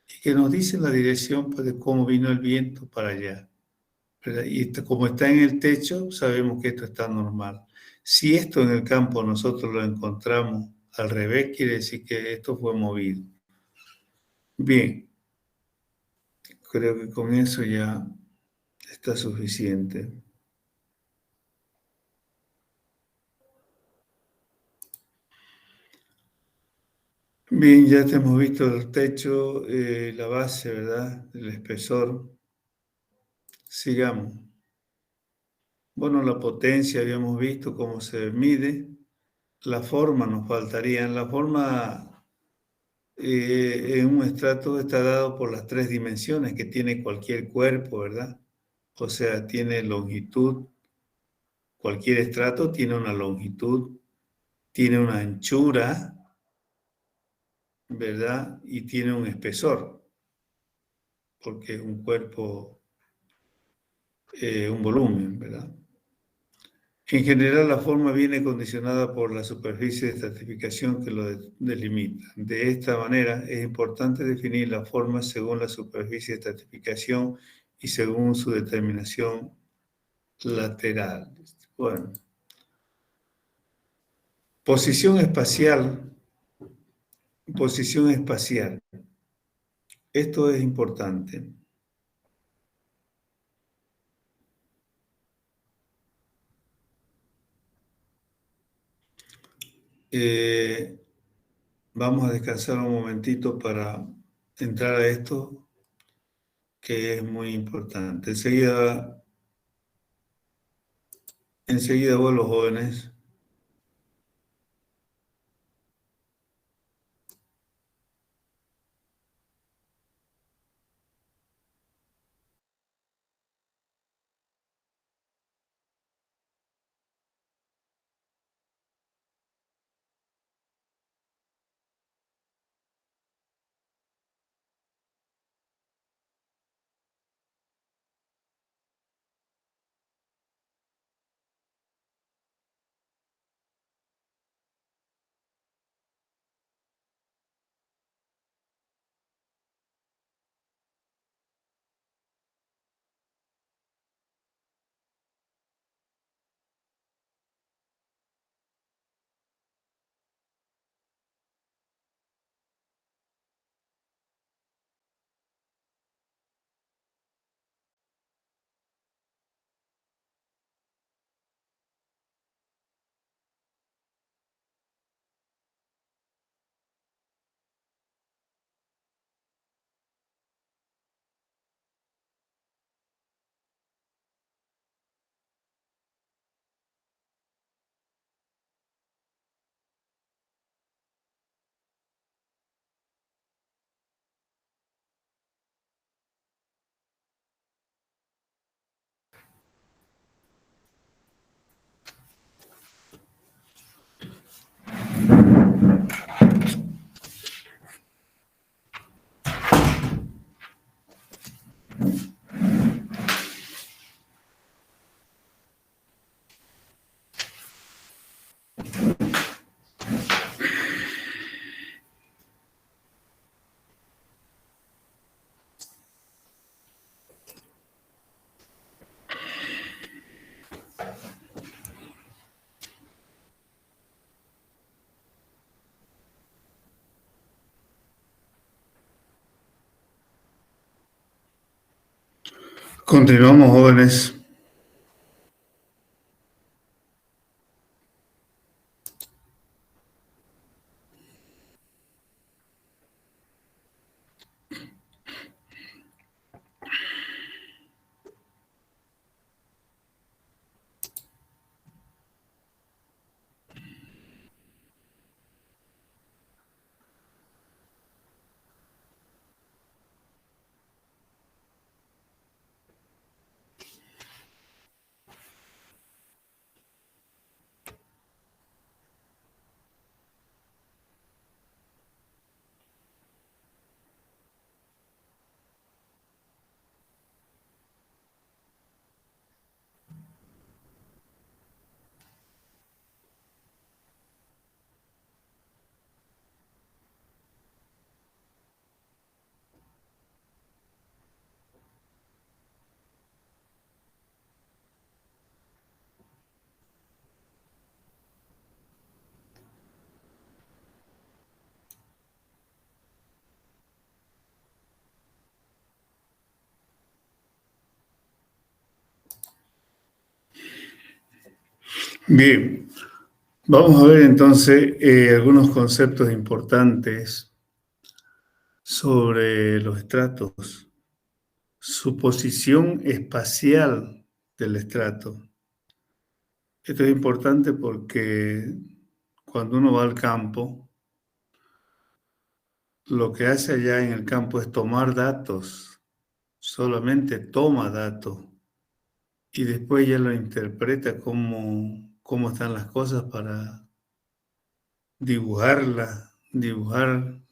y que nos dicen la dirección pues, de cómo vino el viento para allá, ¿verdad? Y como está en el techo, sabemos que esto está normal. Si esto en el campo nosotros lo encontramos al revés, quiere decir que esto fue movido. Bien, creo que con eso ya está suficiente. Bien, ya te hemos visto el techo, la base, ¿verdad? El espesor. Sigamos. Bueno, la potencia habíamos visto cómo se mide. La forma nos faltaría. La forma en un estrato está dado por las tres dimensiones que tiene cualquier cuerpo, ¿verdad? O sea, tiene longitud. Cualquier estrato tiene una longitud, tiene una anchura, ¿verdad? Y tiene un espesor, porque es un cuerpo, un volumen, ¿verdad? En general, la forma viene condicionada por la superficie de estratificación que lo delimita. De esta manera, es importante definir la forma según la superficie de estratificación y según su determinación lateral. Bueno, posición espacial. Posición espacial. Esto es importante. Eh, Vamos a descansar un momentito para entrar a esto que es muy importante. Enseguida vos los jóvenes. Continuamos, jóvenes. Bien, vamos a ver entonces algunos conceptos importantes sobre los estratos, su posición espacial del estrato. Esto es importante porque cuando uno va al campo, lo que hace allá en el campo es tomar datos, solamente toma datos y después ya lo interpreta cómo están las cosas para dibujar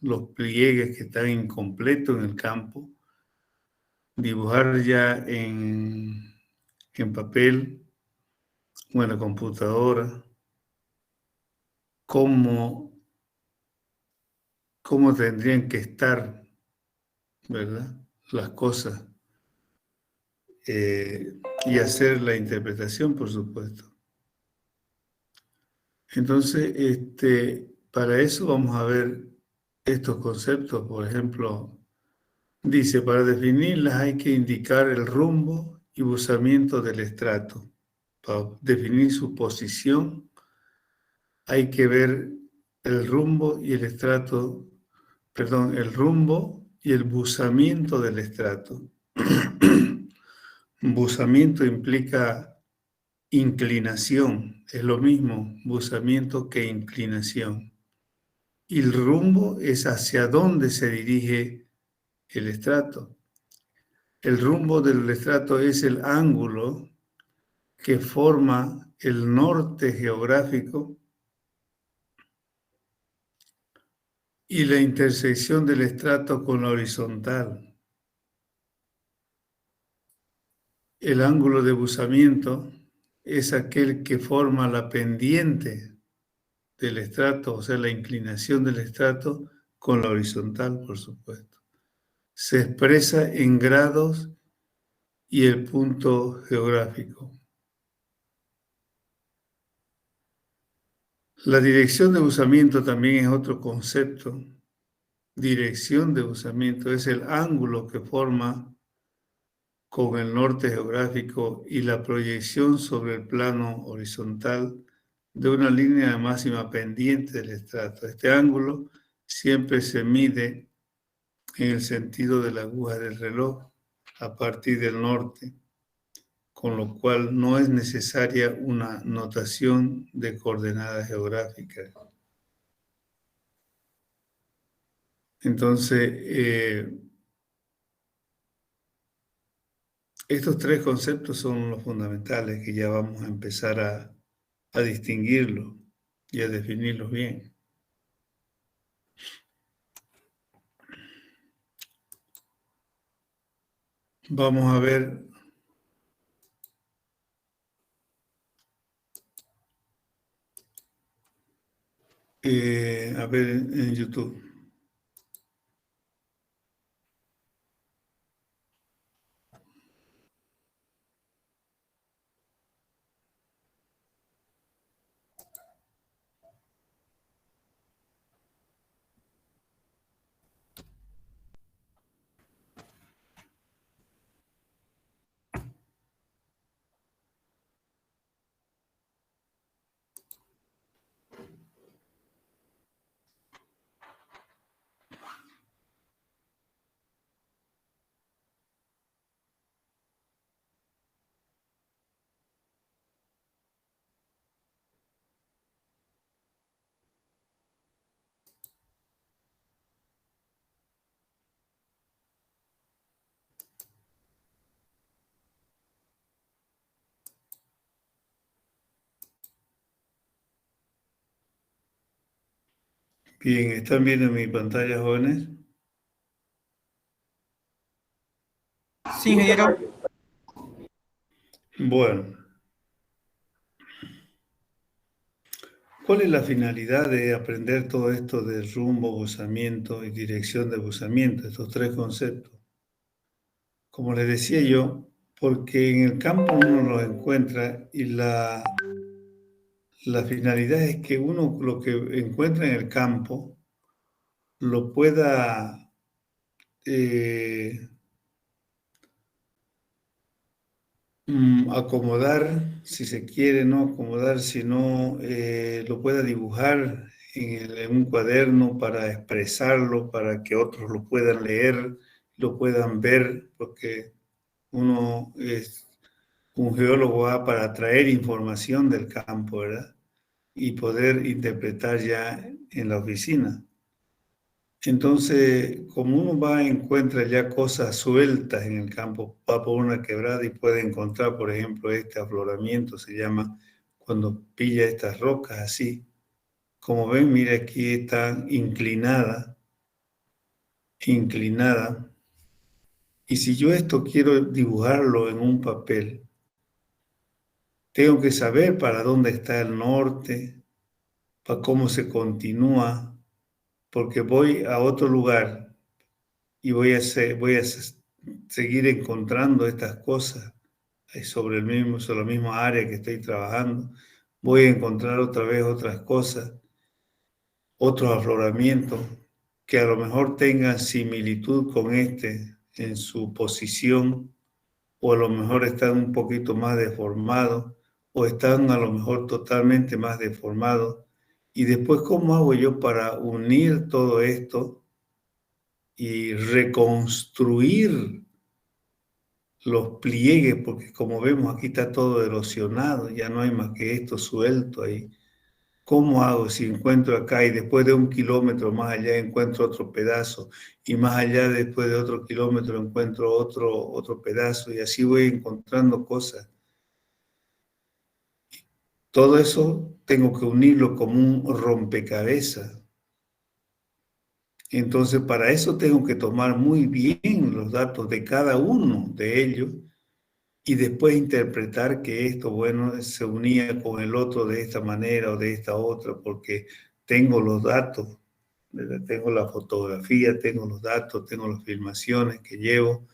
los pliegues que están incompletos en el campo, dibujar ya en papel o en la computadora cómo, cómo tendrían que estar, ¿verdad? Las cosas y hacer la interpretación, por supuesto. Entonces, para eso vamos a ver estos conceptos. Por ejemplo, dice, para definirlas hay que indicar el rumbo y buzamiento del estrato. Para definir su posición hay que ver el rumbo y el estrato, perdón, el rumbo y el buzamiento del estrato. Buzamiento implica inclinación, es lo mismo buzamiento que inclinación. Y el rumbo es hacia dónde se dirige el estrato. El rumbo del estrato es el ángulo que forma el norte geográfico y la intersección del estrato con la horizontal. El ángulo de buzamiento es aquel que forma la pendiente del estrato, o sea, la inclinación del estrato con la horizontal, por supuesto. Se expresa en grados y el punto geográfico. La dirección de buzamiento también es otro concepto. Dirección de buzamiento es el ángulo que forma con el norte geográfico y la proyección sobre el plano horizontal de una línea de máxima pendiente del estrato. Este ángulo siempre se mide en el sentido de la aguja del reloj a partir del norte, con lo cual no es necesaria una notación de coordenadas geográficas. Entonces, estos tres conceptos son los fundamentales que ya vamos a empezar a distinguirlos y a definirlos bien. Vamos a ver en YouTube. Bien, ¿están viendo mi pantalla, jóvenes? Sí, ingeniero. Bueno, ¿cuál es la finalidad de aprender todo esto de rumbo, buzamiento y dirección de buzamiento, estos tres conceptos? Como les decía yo, porque en el campo uno los encuentra y la finalidad es que uno lo que encuentra en el campo lo pueda acomodar, si se quiere, no acomodar, sino lo pueda dibujar en un cuaderno para expresarlo, para que otros lo puedan leer, lo puedan ver, porque uno es un geólogo va para traer información del campo, ¿verdad? Y poder interpretar ya en la oficina. Entonces, como uno va, encuentra ya cosas sueltas en el campo, va por una quebrada y puede encontrar, por ejemplo, este afloramiento, se llama cuando pilla estas rocas así. Como ven, mira, aquí está inclinada, inclinada. Y si yo esto quiero dibujarlo en un papel, tengo que saber para dónde está el norte, para cómo se continúa, porque voy a otro lugar y voy a seguir encontrando estas cosas sobre la misma área que estoy trabajando. Voy a encontrar otra vez otras cosas, otros afloramientos que a lo mejor tengan similitud con este en su posición, o a lo mejor están un poquito más deformados, o están a lo mejor totalmente más deformados. Y después, ¿cómo hago yo para unir todo esto y reconstruir los pliegues? Porque como vemos aquí está todo erosionado, ya no hay más que esto suelto ahí. ¿Cómo hago si encuentro acá y después de 1 kilómetro más allá encuentro otro pedazo y más allá después de otro kilómetro encuentro otro pedazo y así voy encontrando cosas? Todo eso tengo que unirlo como un rompecabezas. Entonces, para eso tengo que tomar muy bien los datos de cada uno de ellos y después interpretar que esto, bueno, se unía con el otro de esta manera o de esta otra, porque tengo los datos, ¿verdad? Tengo la fotografía, tengo los datos, tengo las filmaciones que llevo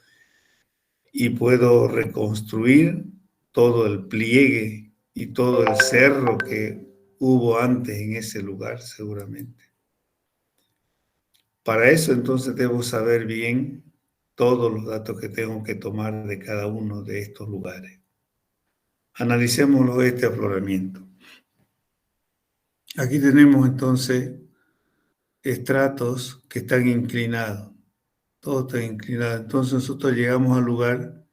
y puedo reconstruir todo el pliegue y todo el cerro que hubo antes en ese lugar, seguramente. Para eso entonces debo saber bien todos los datos que tengo que tomar de cada uno de estos lugares. Analicémoslo este afloramiento. Aquí tenemos entonces estratos que están inclinados. Todo está inclinado. Entonces nosotros llegamos al lugar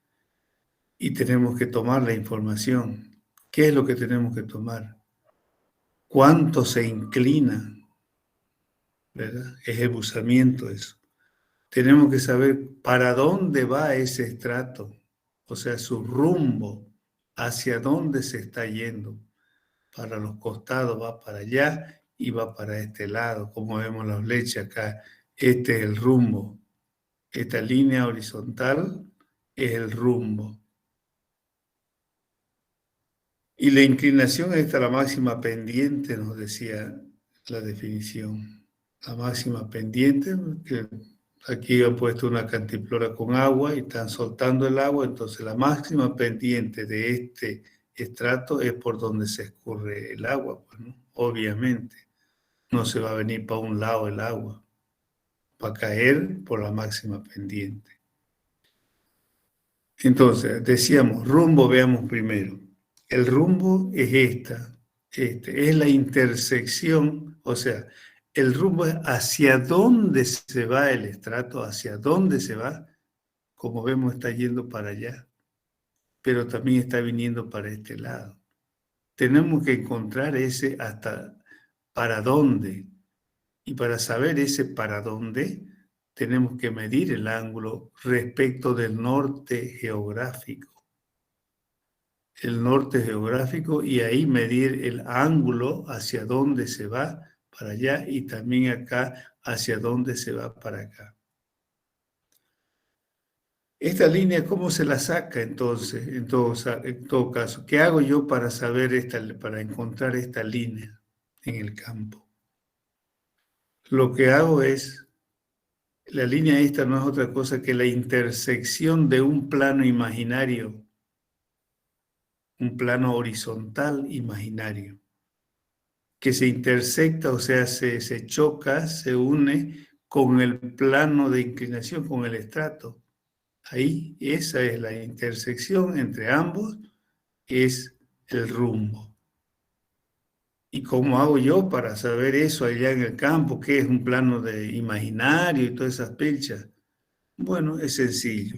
y tenemos que tomar la información. ¿Qué es lo que tenemos que tomar? ¿Cuánto se inclina? ¿Verdad? Es el buzamiento eso. Tenemos que saber para dónde va ese estrato, o sea, su rumbo, hacia dónde se está yendo. Para los costados va para allá y va para este lado, como vemos la flecha acá. Este es el rumbo. Esta línea horizontal es el rumbo. Y la inclinación es la máxima pendiente, nos decía la definición. La máxima pendiente, que aquí han puesto una cantimplora con agua y están soltando el agua, entonces la máxima pendiente de este estrato es por donde se escurre el agua, pues, ¿no? Obviamente. No se va a venir para un lado el agua, va a caer por la máxima pendiente. Entonces, decíamos, rumbo, veamos primero. El rumbo es es la intersección, o sea, el rumbo es hacia dónde se va el estrato, hacia dónde se va, como vemos está yendo para allá, pero también está viniendo para este lado. Tenemos que encontrar ese hasta para dónde, y para saber ese para dónde, tenemos que medir el ángulo respecto del norte geográfico. El norte geográfico y ahí medir el ángulo hacia dónde se va para allá y también acá hacia dónde se va para acá. Esta línea, ¿cómo se la saca entonces? En todo caso, ¿qué hago yo para saber para encontrar esta línea en el campo? Lo que hago es, la línea esta no es otra cosa que la intersección de un plano imaginario, un plano horizontal imaginario, que se intersecta, o sea, se choca, se une con el plano de inclinación, con el estrato. Ahí, esa es la intersección entre ambos, es el rumbo. ¿Y cómo hago yo para saber eso allá en el campo? ¿Qué es un plano de imaginario y todas esas pilchas? Bueno, es sencillo.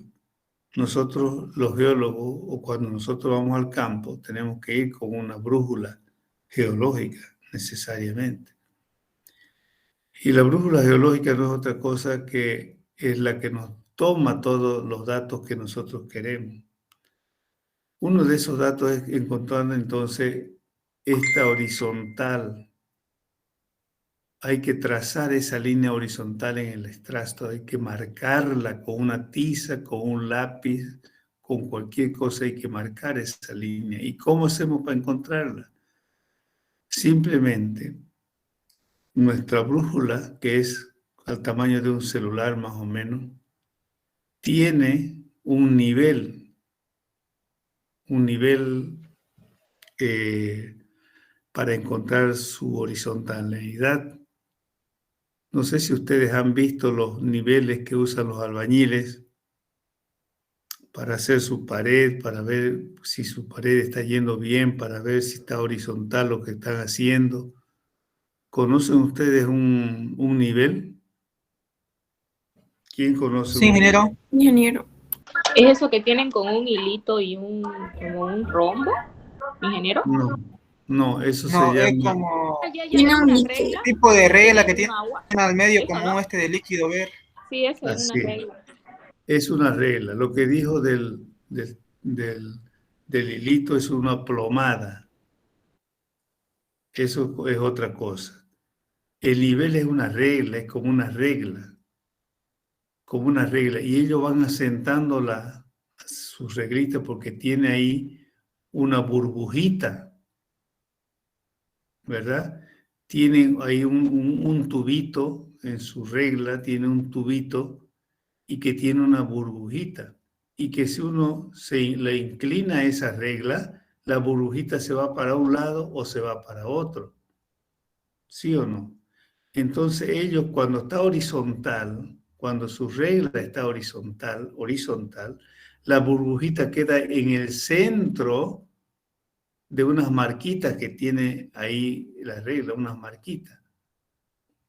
Nosotros, los geólogos, o cuando nosotros vamos al campo, tenemos que ir con una brújula geológica, necesariamente. Y la brújula geológica no es otra cosa que es la que nos toma todos los datos que nosotros queremos. Uno de esos datos es encontrando entonces esta horizontal. Hay que trazar esa línea horizontal en el estrato, hay que marcarla con una tiza, con un lápiz, con cualquier cosa hay que marcar esa línea. ¿Y cómo hacemos para encontrarla? Simplemente nuestra brújula, que es al tamaño de un celular más o menos, tiene un nivel para encontrar su horizontalidad. No sé si ustedes han visto los niveles que usan los albañiles para hacer su pared, para ver si su pared está yendo bien, para ver si está horizontal lo que están haciendo. ¿Conocen ustedes un nivel? ¿Quién conoce Sí, un nivel? ingeniero. Ingeniero. ¿Es eso que tienen con un hilito y como un rombo, ingeniero? No, eso se No, es llama, como Tiene una un regla. tipo de regla que un tiene agua. al medio Eso, como ¿no? de líquido ver. Sí, eso es una así, regla. es una regla. Lo que dijo del hilito es una plomada. Eso es otra cosa. El nivel es una regla, es como una regla. Como una regla, y ellos van asentando sus reglitas porque tiene ahí una burbujita, ¿verdad? Tienen ahí un tubito en su regla, tiene un tubito y que tiene una burbujita, y que si uno le inclina a esa regla, la burbujita se va para un lado o se va para otro, ¿sí o no? Entonces ellos cuando está horizontal, cuando su regla está horizontal, la burbujita queda en el centro de unas marquitas que tiene ahí la regla, unas marquitas,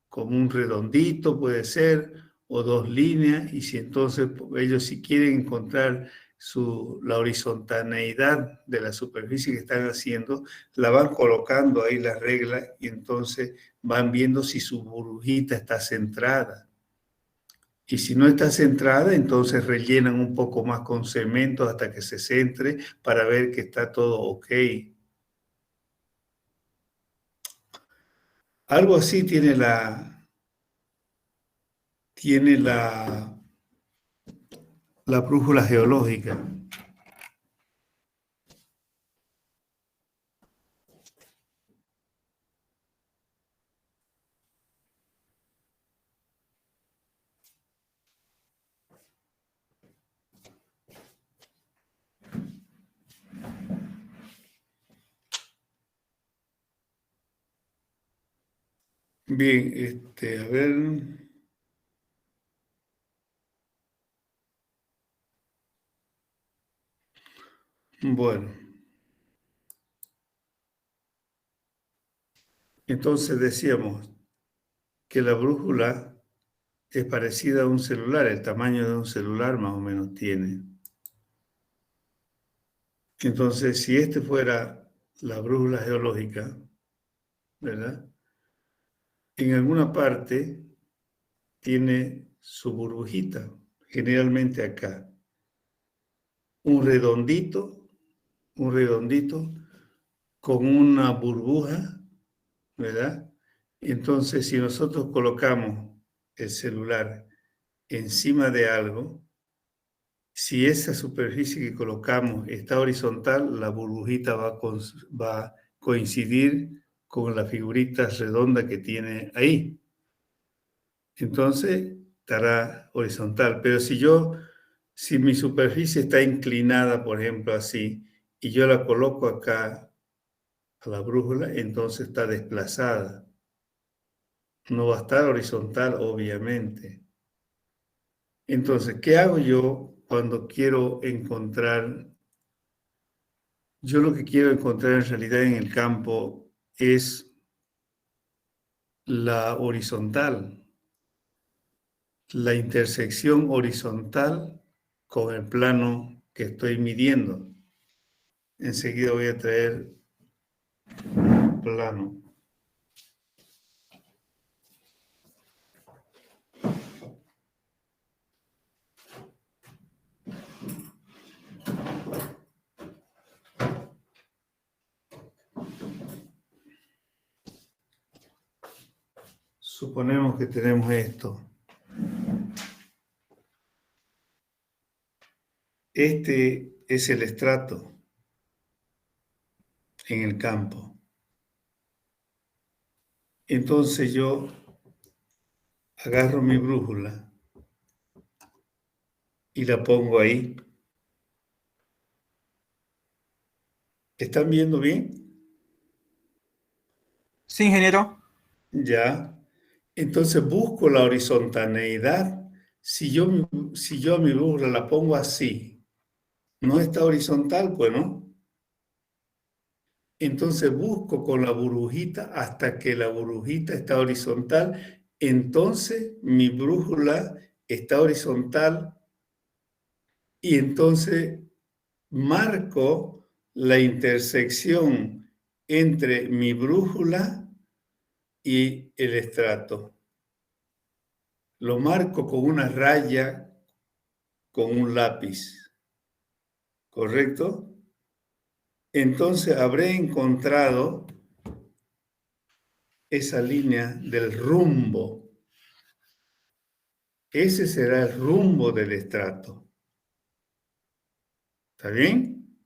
como un redondito puede ser, o dos líneas, y si entonces ellos si quieren encontrar la horizontalidad de la superficie que están haciendo, la van colocando ahí la regla y entonces van viendo si su burbujita está centrada. Y si no está centrada, entonces rellenan un poco más con cemento hasta que se centre para ver que está todo ok. Algo así tiene la brújula geológica. Bien, a ver. Bueno, entonces decíamos que la brújula es parecida a un celular, el tamaño de un celular más o menos tiene. Entonces, si fuera la brújula geológica, ¿verdad? En alguna parte tiene su burbujita, generalmente acá. Un redondito con una burbuja, ¿verdad? Entonces, si nosotros colocamos el celular encima de algo, si esa superficie que colocamos está horizontal, la burbujita va a coincidir con la figurita redonda que tiene ahí. Entonces, estará horizontal. Pero si mi superficie está inclinada, por ejemplo, así, y yo la coloco acá a la brújula, entonces está desplazada. No va a estar horizontal, obviamente. Entonces, ¿qué hago yo cuando quiero encontrar? Yo lo que quiero encontrar en realidad en el campo es la horizontal, la intersección horizontal con el plano que estoy midiendo. Enseguida voy a traer un plano. Suponemos que tenemos esto. Este es el estrato en el campo. Entonces yo agarro mi brújula y la pongo ahí. ¿Están viendo bien? Sí, ingeniero. Ya. Entonces busco la horizontalidad. Si yo a mi brújula la pongo así, no está horizontal, pues no. Entonces busco con la burbujita hasta que la burbujita está horizontal. Entonces mi brújula está horizontal y entonces marco la intersección entre mi brújula y el estrato. Lo marco con una raya, con un lápiz, ¿correcto? Entonces habré encontrado esa línea del rumbo. Ese será el rumbo del estrato. ¿Está bien?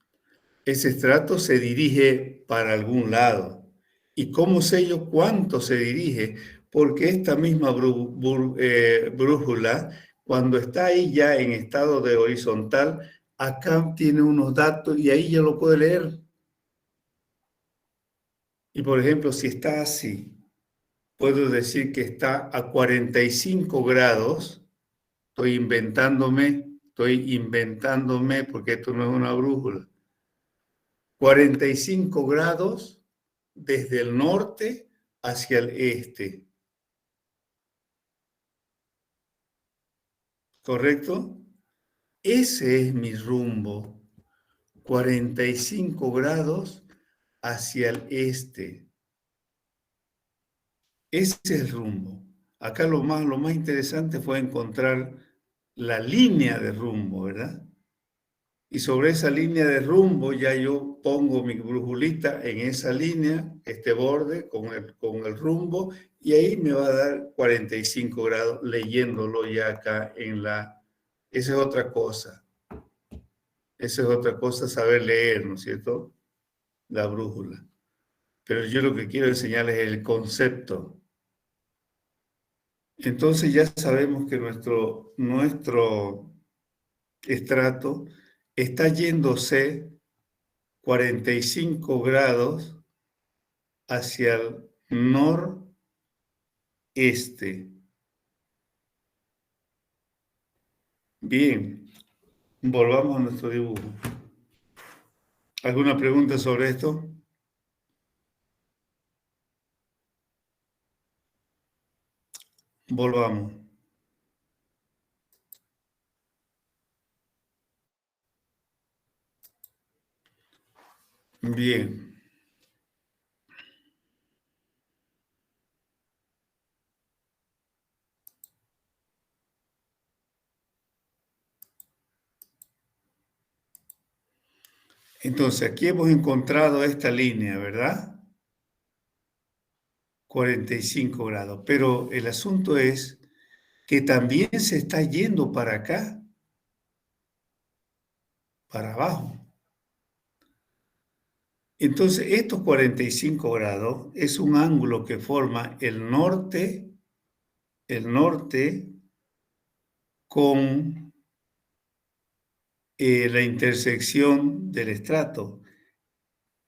Ese estrato se dirige para algún lado. ¿Y cómo sé yo cuánto se dirige? Porque esta misma brújula, cuando está ahí ya en estado de horizontal, acá tiene unos datos y ahí ya lo puede leer. Y por ejemplo, si está así, puedo decir que está a 45 grados. Estoy inventándome porque esto no es una brújula. 45 grados desde el norte hacia el este. ¿Correcto? Ese es mi rumbo. 45 grados hacia el este. Ese es el rumbo. Acá lo más interesante fue encontrar la línea de rumbo, ¿verdad? Y sobre esa línea de rumbo ya yo pongo mi brújulita en esa línea, este borde con el rumbo, y ahí me va a dar 45 grados leyéndolo ya acá en la... Esa es otra cosa. Esa es otra cosa, saber leer, ¿no es cierto? La brújula. Pero yo lo que quiero enseñarles es el concepto. Entonces ya sabemos que nuestro estrato está yéndose 45 grados hacia el noreste. Bien, volvamos a nuestro dibujo. ¿Alguna pregunta sobre esto? Volvamos. Bien. Entonces, aquí hemos encontrado esta línea, ¿verdad? 45 grados. Pero el asunto es que también se está yendo para acá, para abajo. Entonces, estos 45 grados es un ángulo que forma el norte con la intersección del estrato.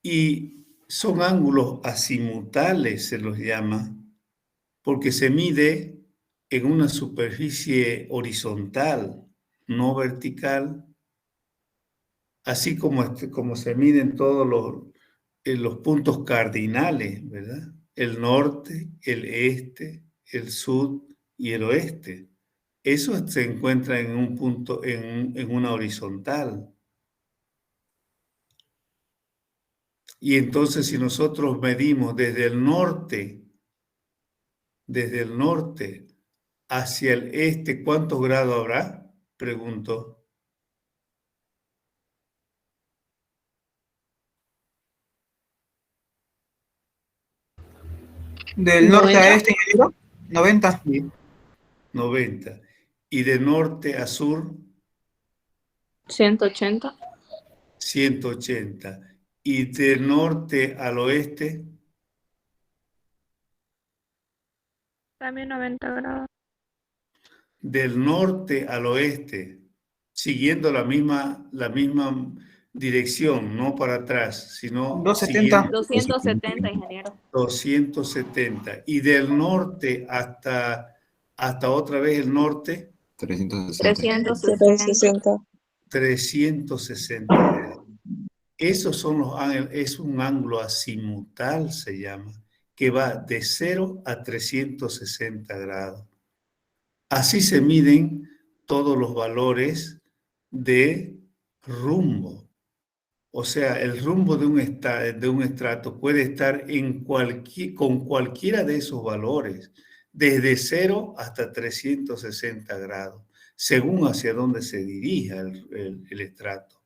Y son ángulos azimutales, se los llama, porque se mide en una superficie horizontal, no vertical, así como se miden todos los puntos cardinales, ¿verdad? El norte, el este, el sur y el oeste. Eso se encuentra en un punto, en una horizontal. Y entonces si nosotros medimos desde el norte hacia el este, ¿cuántos grados habrá? Pregunto. Del norte a 90. este, ingeniero, 90. Sí, 90. Y de norte a sur, 180. 180. Y de norte al oeste, También 90 grados. del norte al oeste, siguiendo la misma dirección, no para atrás, sino 270. 270, ingeniero. 270. Y del norte hasta otra vez el norte, 360. 360. 360 grados. Esos son es un ángulo azimutal, se llama, que va de 0 a 360 grados. Así se miden todos los valores de rumbo. O sea, el rumbo de un estrato puede estar con cualquiera de esos valores, desde 0 hasta 360 grados, según hacia dónde se dirija el estrato.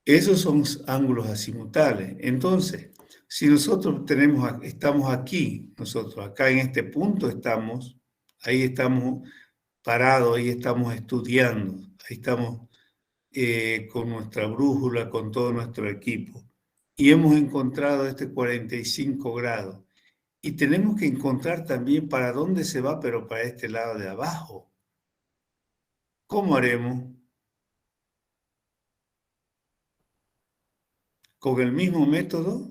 Esos son ángulos azimutales. Entonces, si nosotros estamos aquí, nosotros acá en este punto estamos, ahí estamos parados, ahí estamos estudiando, ahí estamos con nuestra brújula, con todo nuestro equipo. Y hemos encontrado este 45 grados. Y tenemos que encontrar también para dónde se va, pero para este lado de abajo. ¿Cómo haremos? ¿Con el mismo método?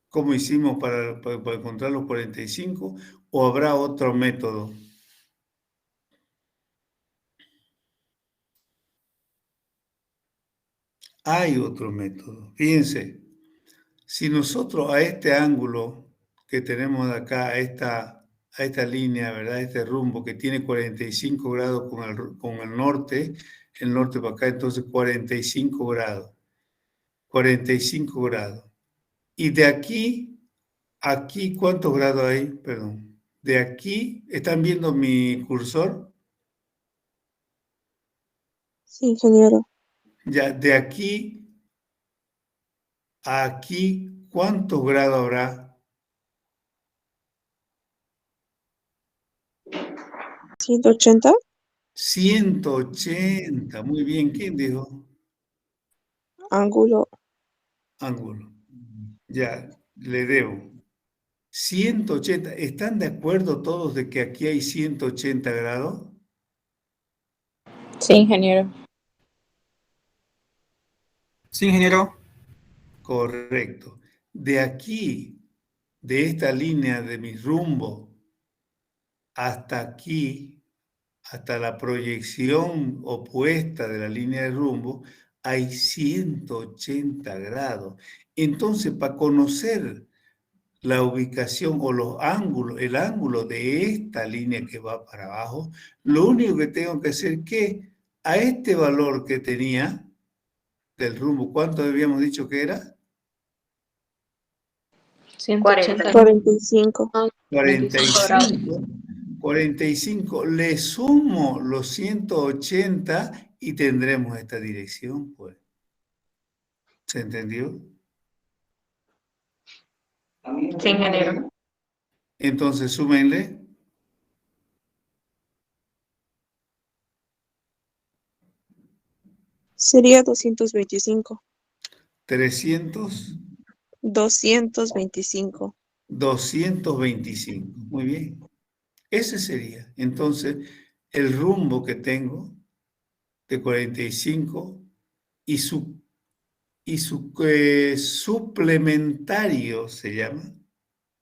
¿Cómo hicimos para encontrar los 45? ¿O habrá otro método? Hay otro método. Fíjense, si nosotros a este ángulo que tenemos de acá, a esta línea, ¿verdad? Este rumbo que tiene 45 grados con el norte para acá, entonces 45 grados. 45 grados. Y de aquí, ¿cuántos grados hay? Perdón. De aquí, ¿están viendo mi cursor? Sí, ingeniero. Ya, de aquí a aquí, ¿cuántos grados habrá? 180. 180, muy bien. ¿Quién dijo? Ángulo. Ángulo. Ya, le debo. 180. ¿Están de acuerdo todos de que aquí hay 180 grados? Sí, ingeniero. Sí, ingeniero. Correcto. De aquí, de esta línea de mi rumbo, hasta aquí, hasta la proyección opuesta de la línea de rumbo, hay 180 grados. Entonces, para conocer la ubicación o los ángulos, el ángulo de esta línea que va para abajo, lo único que tengo que hacer es que a este valor que tenía del rumbo, ¿cuánto habíamos dicho que era? 180. 45. 45. 45, le sumo los 180 y tendremos esta dirección, pues. ¿Se entendió? Sí, ingeniero. Entonces, súmenle. Sería 225. 300, 225. 225. Muy bien. Ese sería. Entonces, el rumbo que tengo de 45 y su suplementario se llama,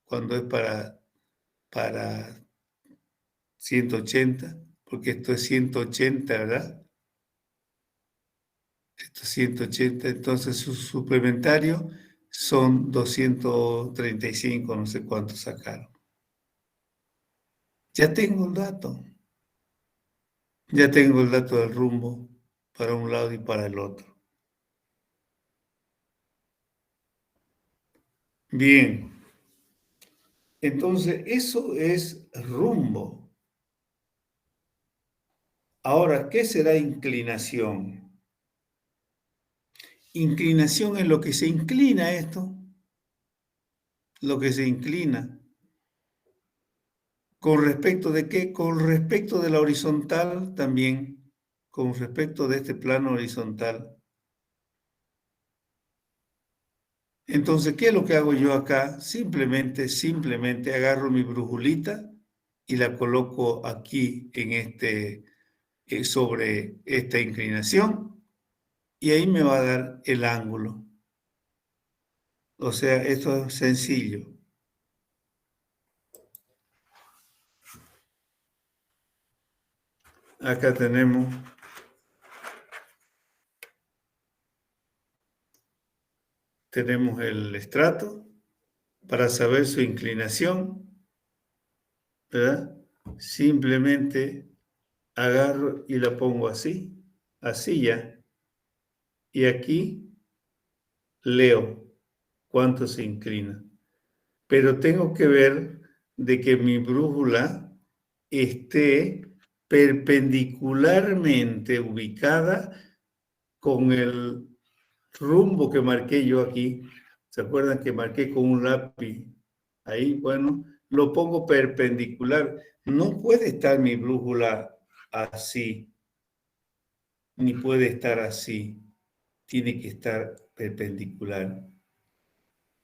cuando es para 180, porque esto es 180, ¿verdad? Esto es 180, entonces su suplementario son 235, no sé cuánto sacaron. Ya tengo el dato. Ya tengo el dato del rumbo para un lado y para el otro. Bien. Entonces, eso es rumbo. Ahora, ¿qué será inclinación? Inclinación es lo que se inclina esto, lo que se inclina. ¿Con respecto de qué? Con respecto de la horizontal también, con respecto de este plano horizontal. Entonces, ¿qué es lo que hago yo acá? Simplemente agarro mi brujulita y la coloco aquí en sobre esta inclinación y ahí me va a dar el ángulo. O sea, esto es sencillo. Acá tenemos el estrato para saber su inclinación, ¿verdad? Simplemente agarro y la pongo así ya. Y aquí leo cuánto se inclina. Pero tengo que ver de que mi brújula esté perpendicularmente ubicada con el rumbo que marqué yo aquí. ¿Se acuerdan que marqué con un lápiz? Ahí, bueno, lo pongo perpendicular. No puede estar mi brújula así, ni puede estar así. Tiene que estar perpendicular.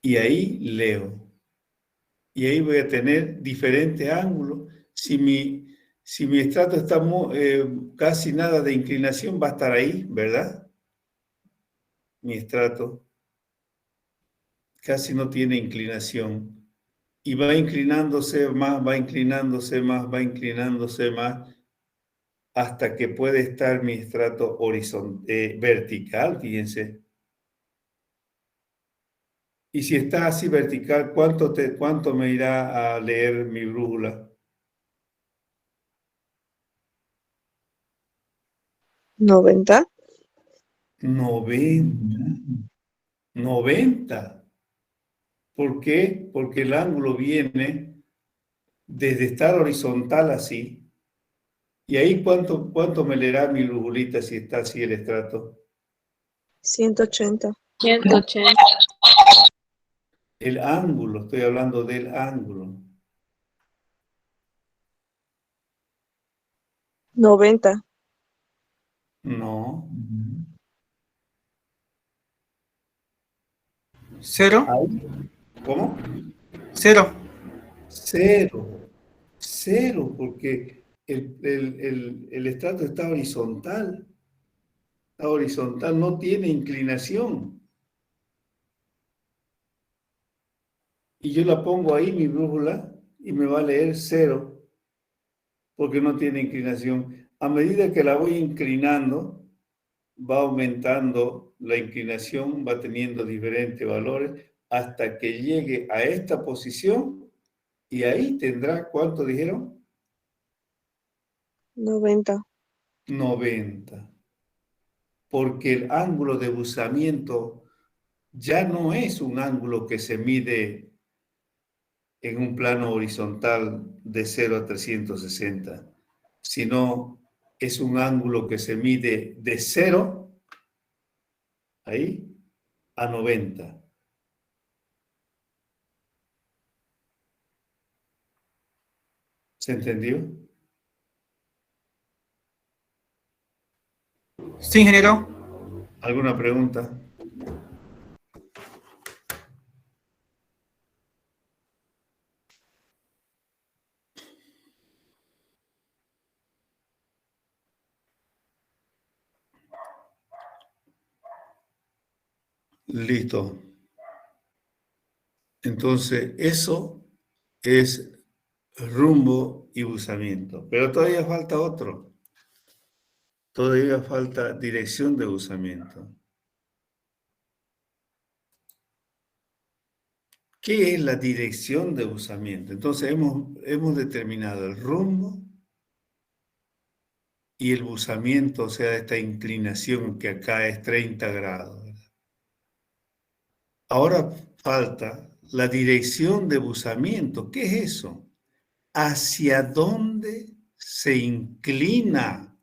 Y ahí leo. Y ahí voy a tener diferentes ángulos. Si mi estrato está casi nada de inclinación, va a estar ahí, ¿verdad? Mi estrato casi no tiene inclinación. Y va inclinándose más, va inclinándose más, va inclinándose más, hasta que puede estar mi estrato vertical, fíjense. Y si está así vertical, ¿cuánto me irá a leer mi brújula? 90. 90. 90. ¿Por qué? Porque el ángulo viene desde estar horizontal así. ¿Y ahí cuánto me leerá mi brújulita si está así el estrato? 180. 180. El ángulo, estoy hablando del ángulo. 90. No. ¿Cero? Ahí. ¿Cómo? ¿Cero? Cero. Cero, porque el estrato está horizontal. Está horizontal, no tiene inclinación. Y yo la pongo ahí, mi brújula, y me va a leer cero, porque no tiene inclinación. A medida que la voy inclinando, va aumentando la inclinación, va teniendo diferentes valores, hasta que llegue a esta posición, y ahí tendrá, ¿cuánto dijeron? 90. 90. Porque el ángulo de buzamiento ya no es un ángulo que se mide en un plano horizontal de 0 a 360, sino es un ángulo que se mide de 0 ahí a 90. ¿Se entendió? Sí, ingeniero. ¿Alguna pregunta? Listo. Entonces, eso es rumbo y buzamiento. Pero todavía falta otro. Todavía falta dirección de buzamiento. ¿Qué es la dirección de buzamiento? Entonces, hemos determinado el rumbo y el buzamiento, o sea, esta inclinación que acá es 30 grados. Ahora falta la dirección de buzamiento. ¿Qué es eso? ¿Hacia dónde se inclina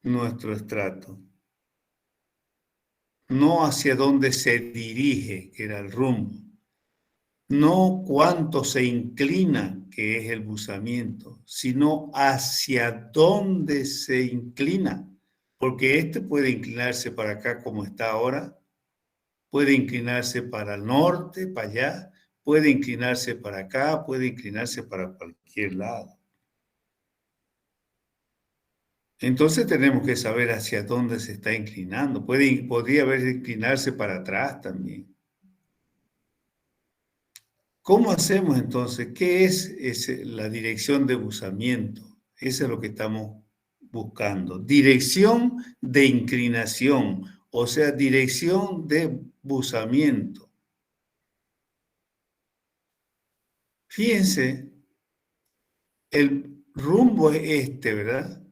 nuestro estrato? No hacia dónde se dirige, que era el rumbo. No cuánto se inclina, que es el buzamiento, sino hacia dónde se inclina. Porque este puede inclinarse para acá como está ahora, puede inclinarse para el norte, para allá, puede inclinarse para acá, puede inclinarse para cualquier lado. Entonces tenemos que saber hacia dónde se está inclinando. Podría haber inclinarse para atrás también. ¿Cómo hacemos entonces? ¿Qué es la dirección de buzamiento? Eso es lo que estamos buscando. Dirección de inclinación, o sea, dirección de buzamiento. Fíjense, el rumbo es este, ¿verdad?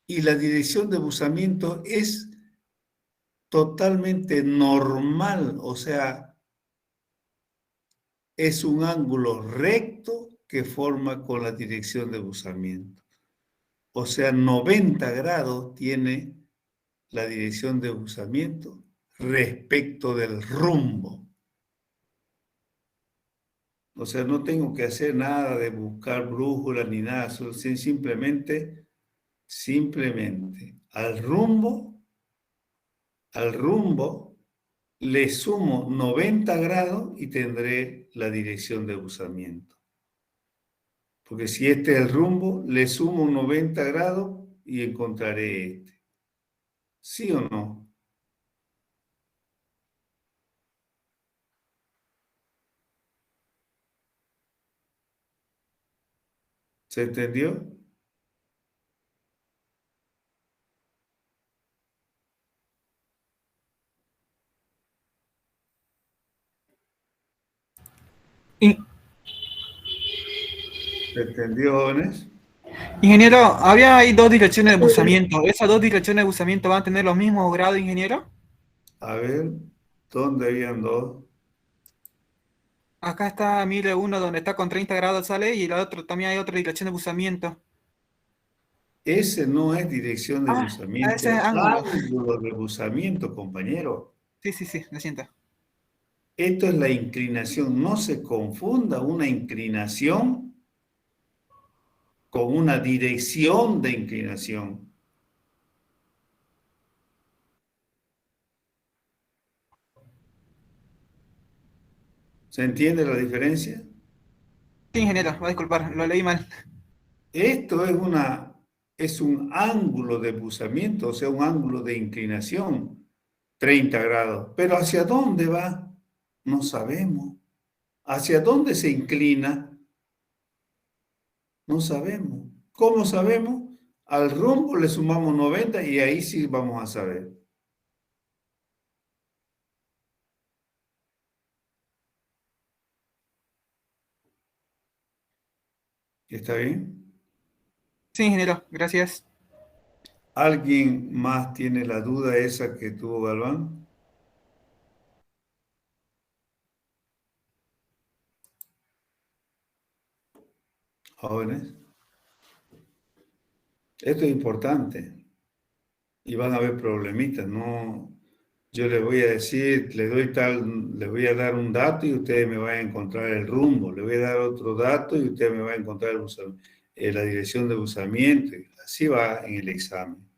Y la dirección de buzamiento es totalmente normal, o sea, es un ángulo recto que forma con la dirección de buzamiento. O sea, 90 grados tiene la dirección de buzamiento respecto del rumbo. O sea, no tengo que hacer nada de buscar brújulas ni nada, simplemente al rumbo le sumo 90 grados y tendré la dirección de buzamiento. Porque si este es el rumbo, le sumo 90 grados y encontraré este. ¿Sí o no? ¿Se entendió? In- ¿Se entendió, jóvenes? Ingeniero, había ahí dos direcciones de buzamiento. ¿Esas dos direcciones de buzamiento van a tener los mismos grados, ingeniero? A ver, ¿dónde habían dos? Acá está, mire uno donde está con 30 grados sale y el otro también hay otra dirección de buzamiento. Ese no es dirección de Ah, buzamiento, ese es es ángulo. ángulo de buzamiento, compañero. Sí, sí, sí, lo siento. Esto es la inclinación. No se confunda una inclinación con una dirección de inclinación. ¿Se entiende la diferencia? Sí, ingeniero, va a disculpar, lo leí mal. Esto es un ángulo de buzamiento, o sea, un ángulo de inclinación, 30 grados. Pero ¿hacia dónde va? No sabemos. ¿Hacia dónde se inclina? No sabemos. ¿Cómo sabemos? Al rumbo le sumamos 90 y ahí sí vamos a saber. ¿Está bien? Sí, ingeniero, gracias. ¿Alguien más tiene la duda esa que tuvo Galván? Jóvenes. Esto es importante y van a haber problemitas. No, Yo les voy a decir, les voy a dar un dato y ustedes me van a encontrar el rumbo. Le voy a dar otro dato y ustedes me van a encontrar la dirección de buzamiento. Así va en el examen.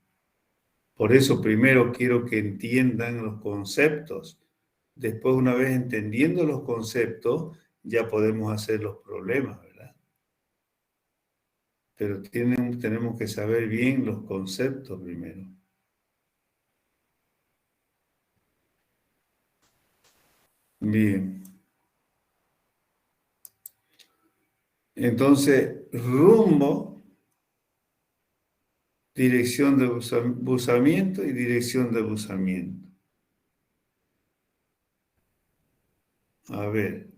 Por eso primero quiero que entiendan los conceptos. Después, una vez entendiendo los conceptos, ya podemos hacer los problemas, ¿verdad? Pero tenemos que saber bien los conceptos primero. Bien. Entonces, rumbo, dirección de buzamiento y dirección de buzamiento. A ver.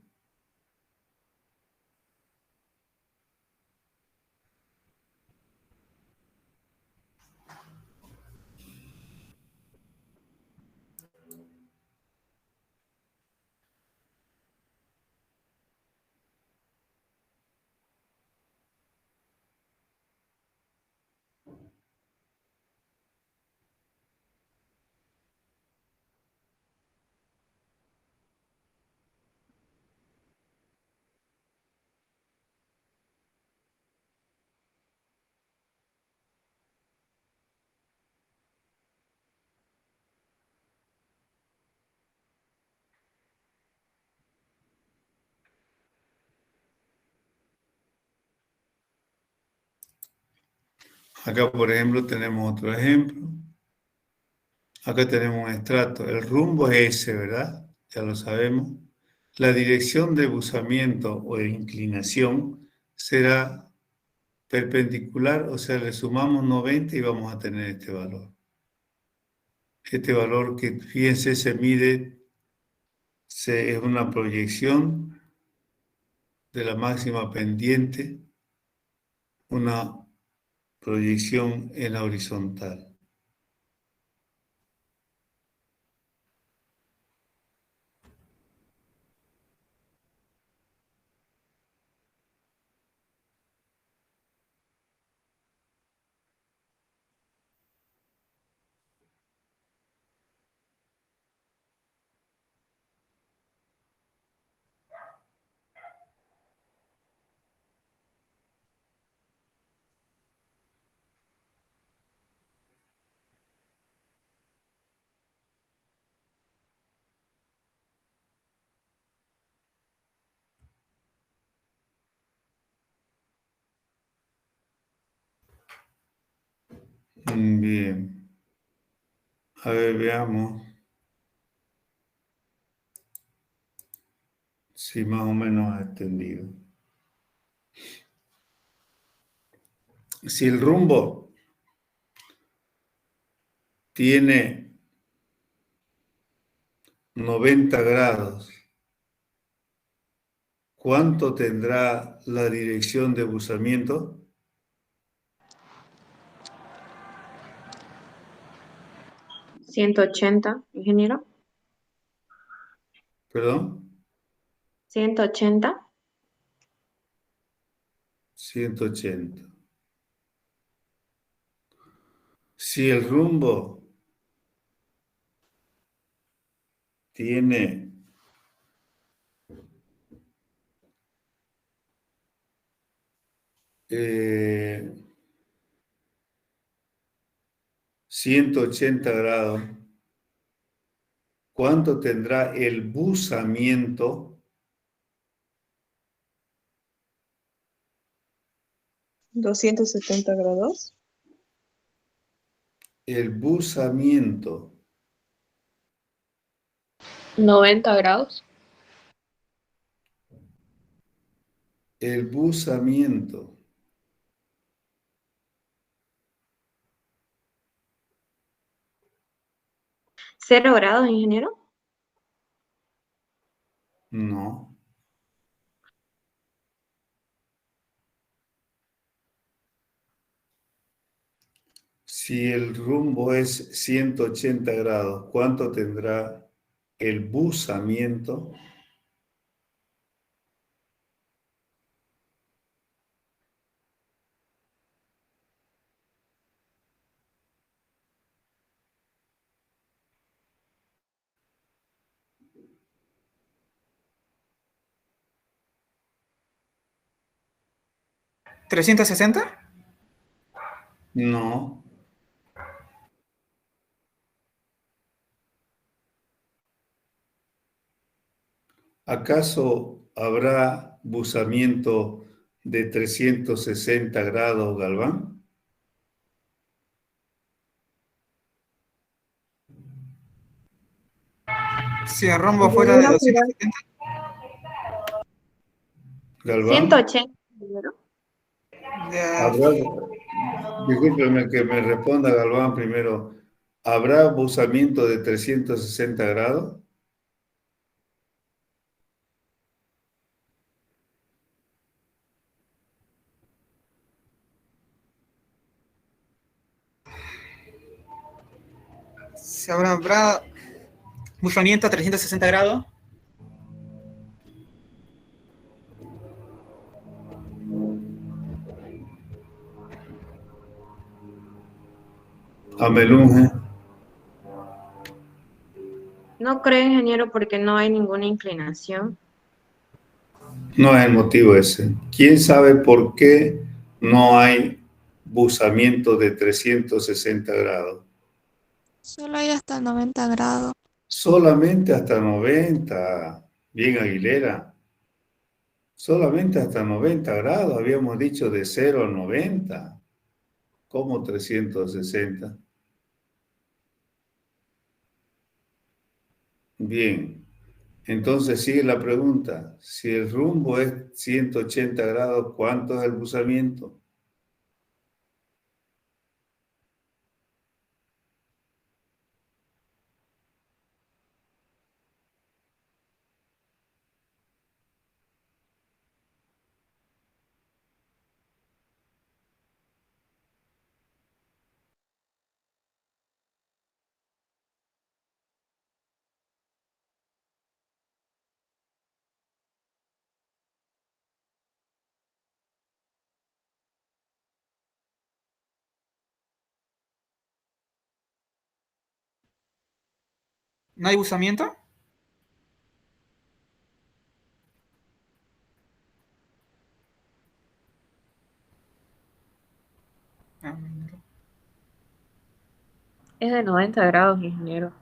Acá, por ejemplo, tenemos otro ejemplo. Acá tenemos un estrato. El rumbo es ese, ¿verdad? Ya lo sabemos. La dirección de buzamiento o de inclinación será perpendicular, o sea, le sumamos 90 y vamos a tener este valor. Este valor que, fíjense, se mide, es una proyección de la máxima pendiente, una proyección en la horizontal. Bien. A ver, veamos si más o menos ha extendido. Si el rumbo tiene 90 grados, ¿cuánto tendrá la dirección de buzamiento? 180, ingeniero. ¿Perdón? 180. 180. Si el rumbo tiene 180 grados, ¿cuánto tendrá el buzamiento? 270 grados. El buzamiento. 90 grados. El buzamiento. 0 grados, ingeniero. No. Si el rumbo es 180 grados, ¿cuánto tendrá el buzamiento? ¿360? No. ¿Acaso habrá buzamiento de 360 grados, Galván? Si el rombo fuera de Ingeniero, 270. Galván, 180. Ya, habrá, discúlpeme que me responda Galván primero. ¿Habrá buzamiento de 360 grados? si habrá buzamiento a 360 grados. Amelunge. No creo, ingeniero, porque no hay ninguna inclinación. No es el motivo ese. ¿Quién sabe por qué no hay buzamiento de 360 grados? Solo hay hasta 90 grados. Solamente hasta 90. Bien, Aguilera. Solamente hasta 90 grados. Habíamos dicho de 0 a 90. ¿Cómo 360? Bien. Entonces sigue la pregunta. Si el rumbo es 180 grados, ¿cuánto es el buzamiento? ¿No hay buzamiento? Ah, Es de 90 grados, ingeniero.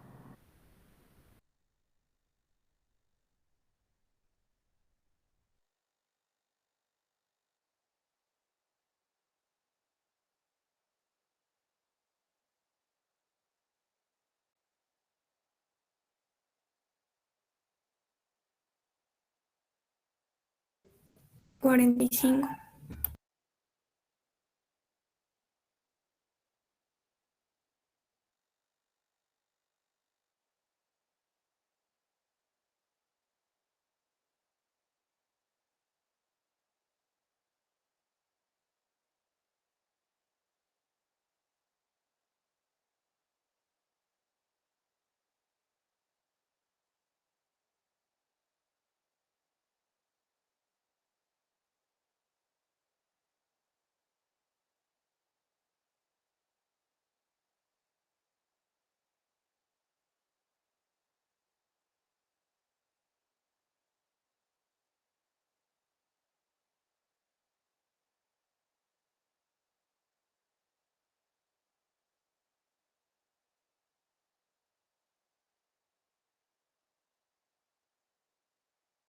$45.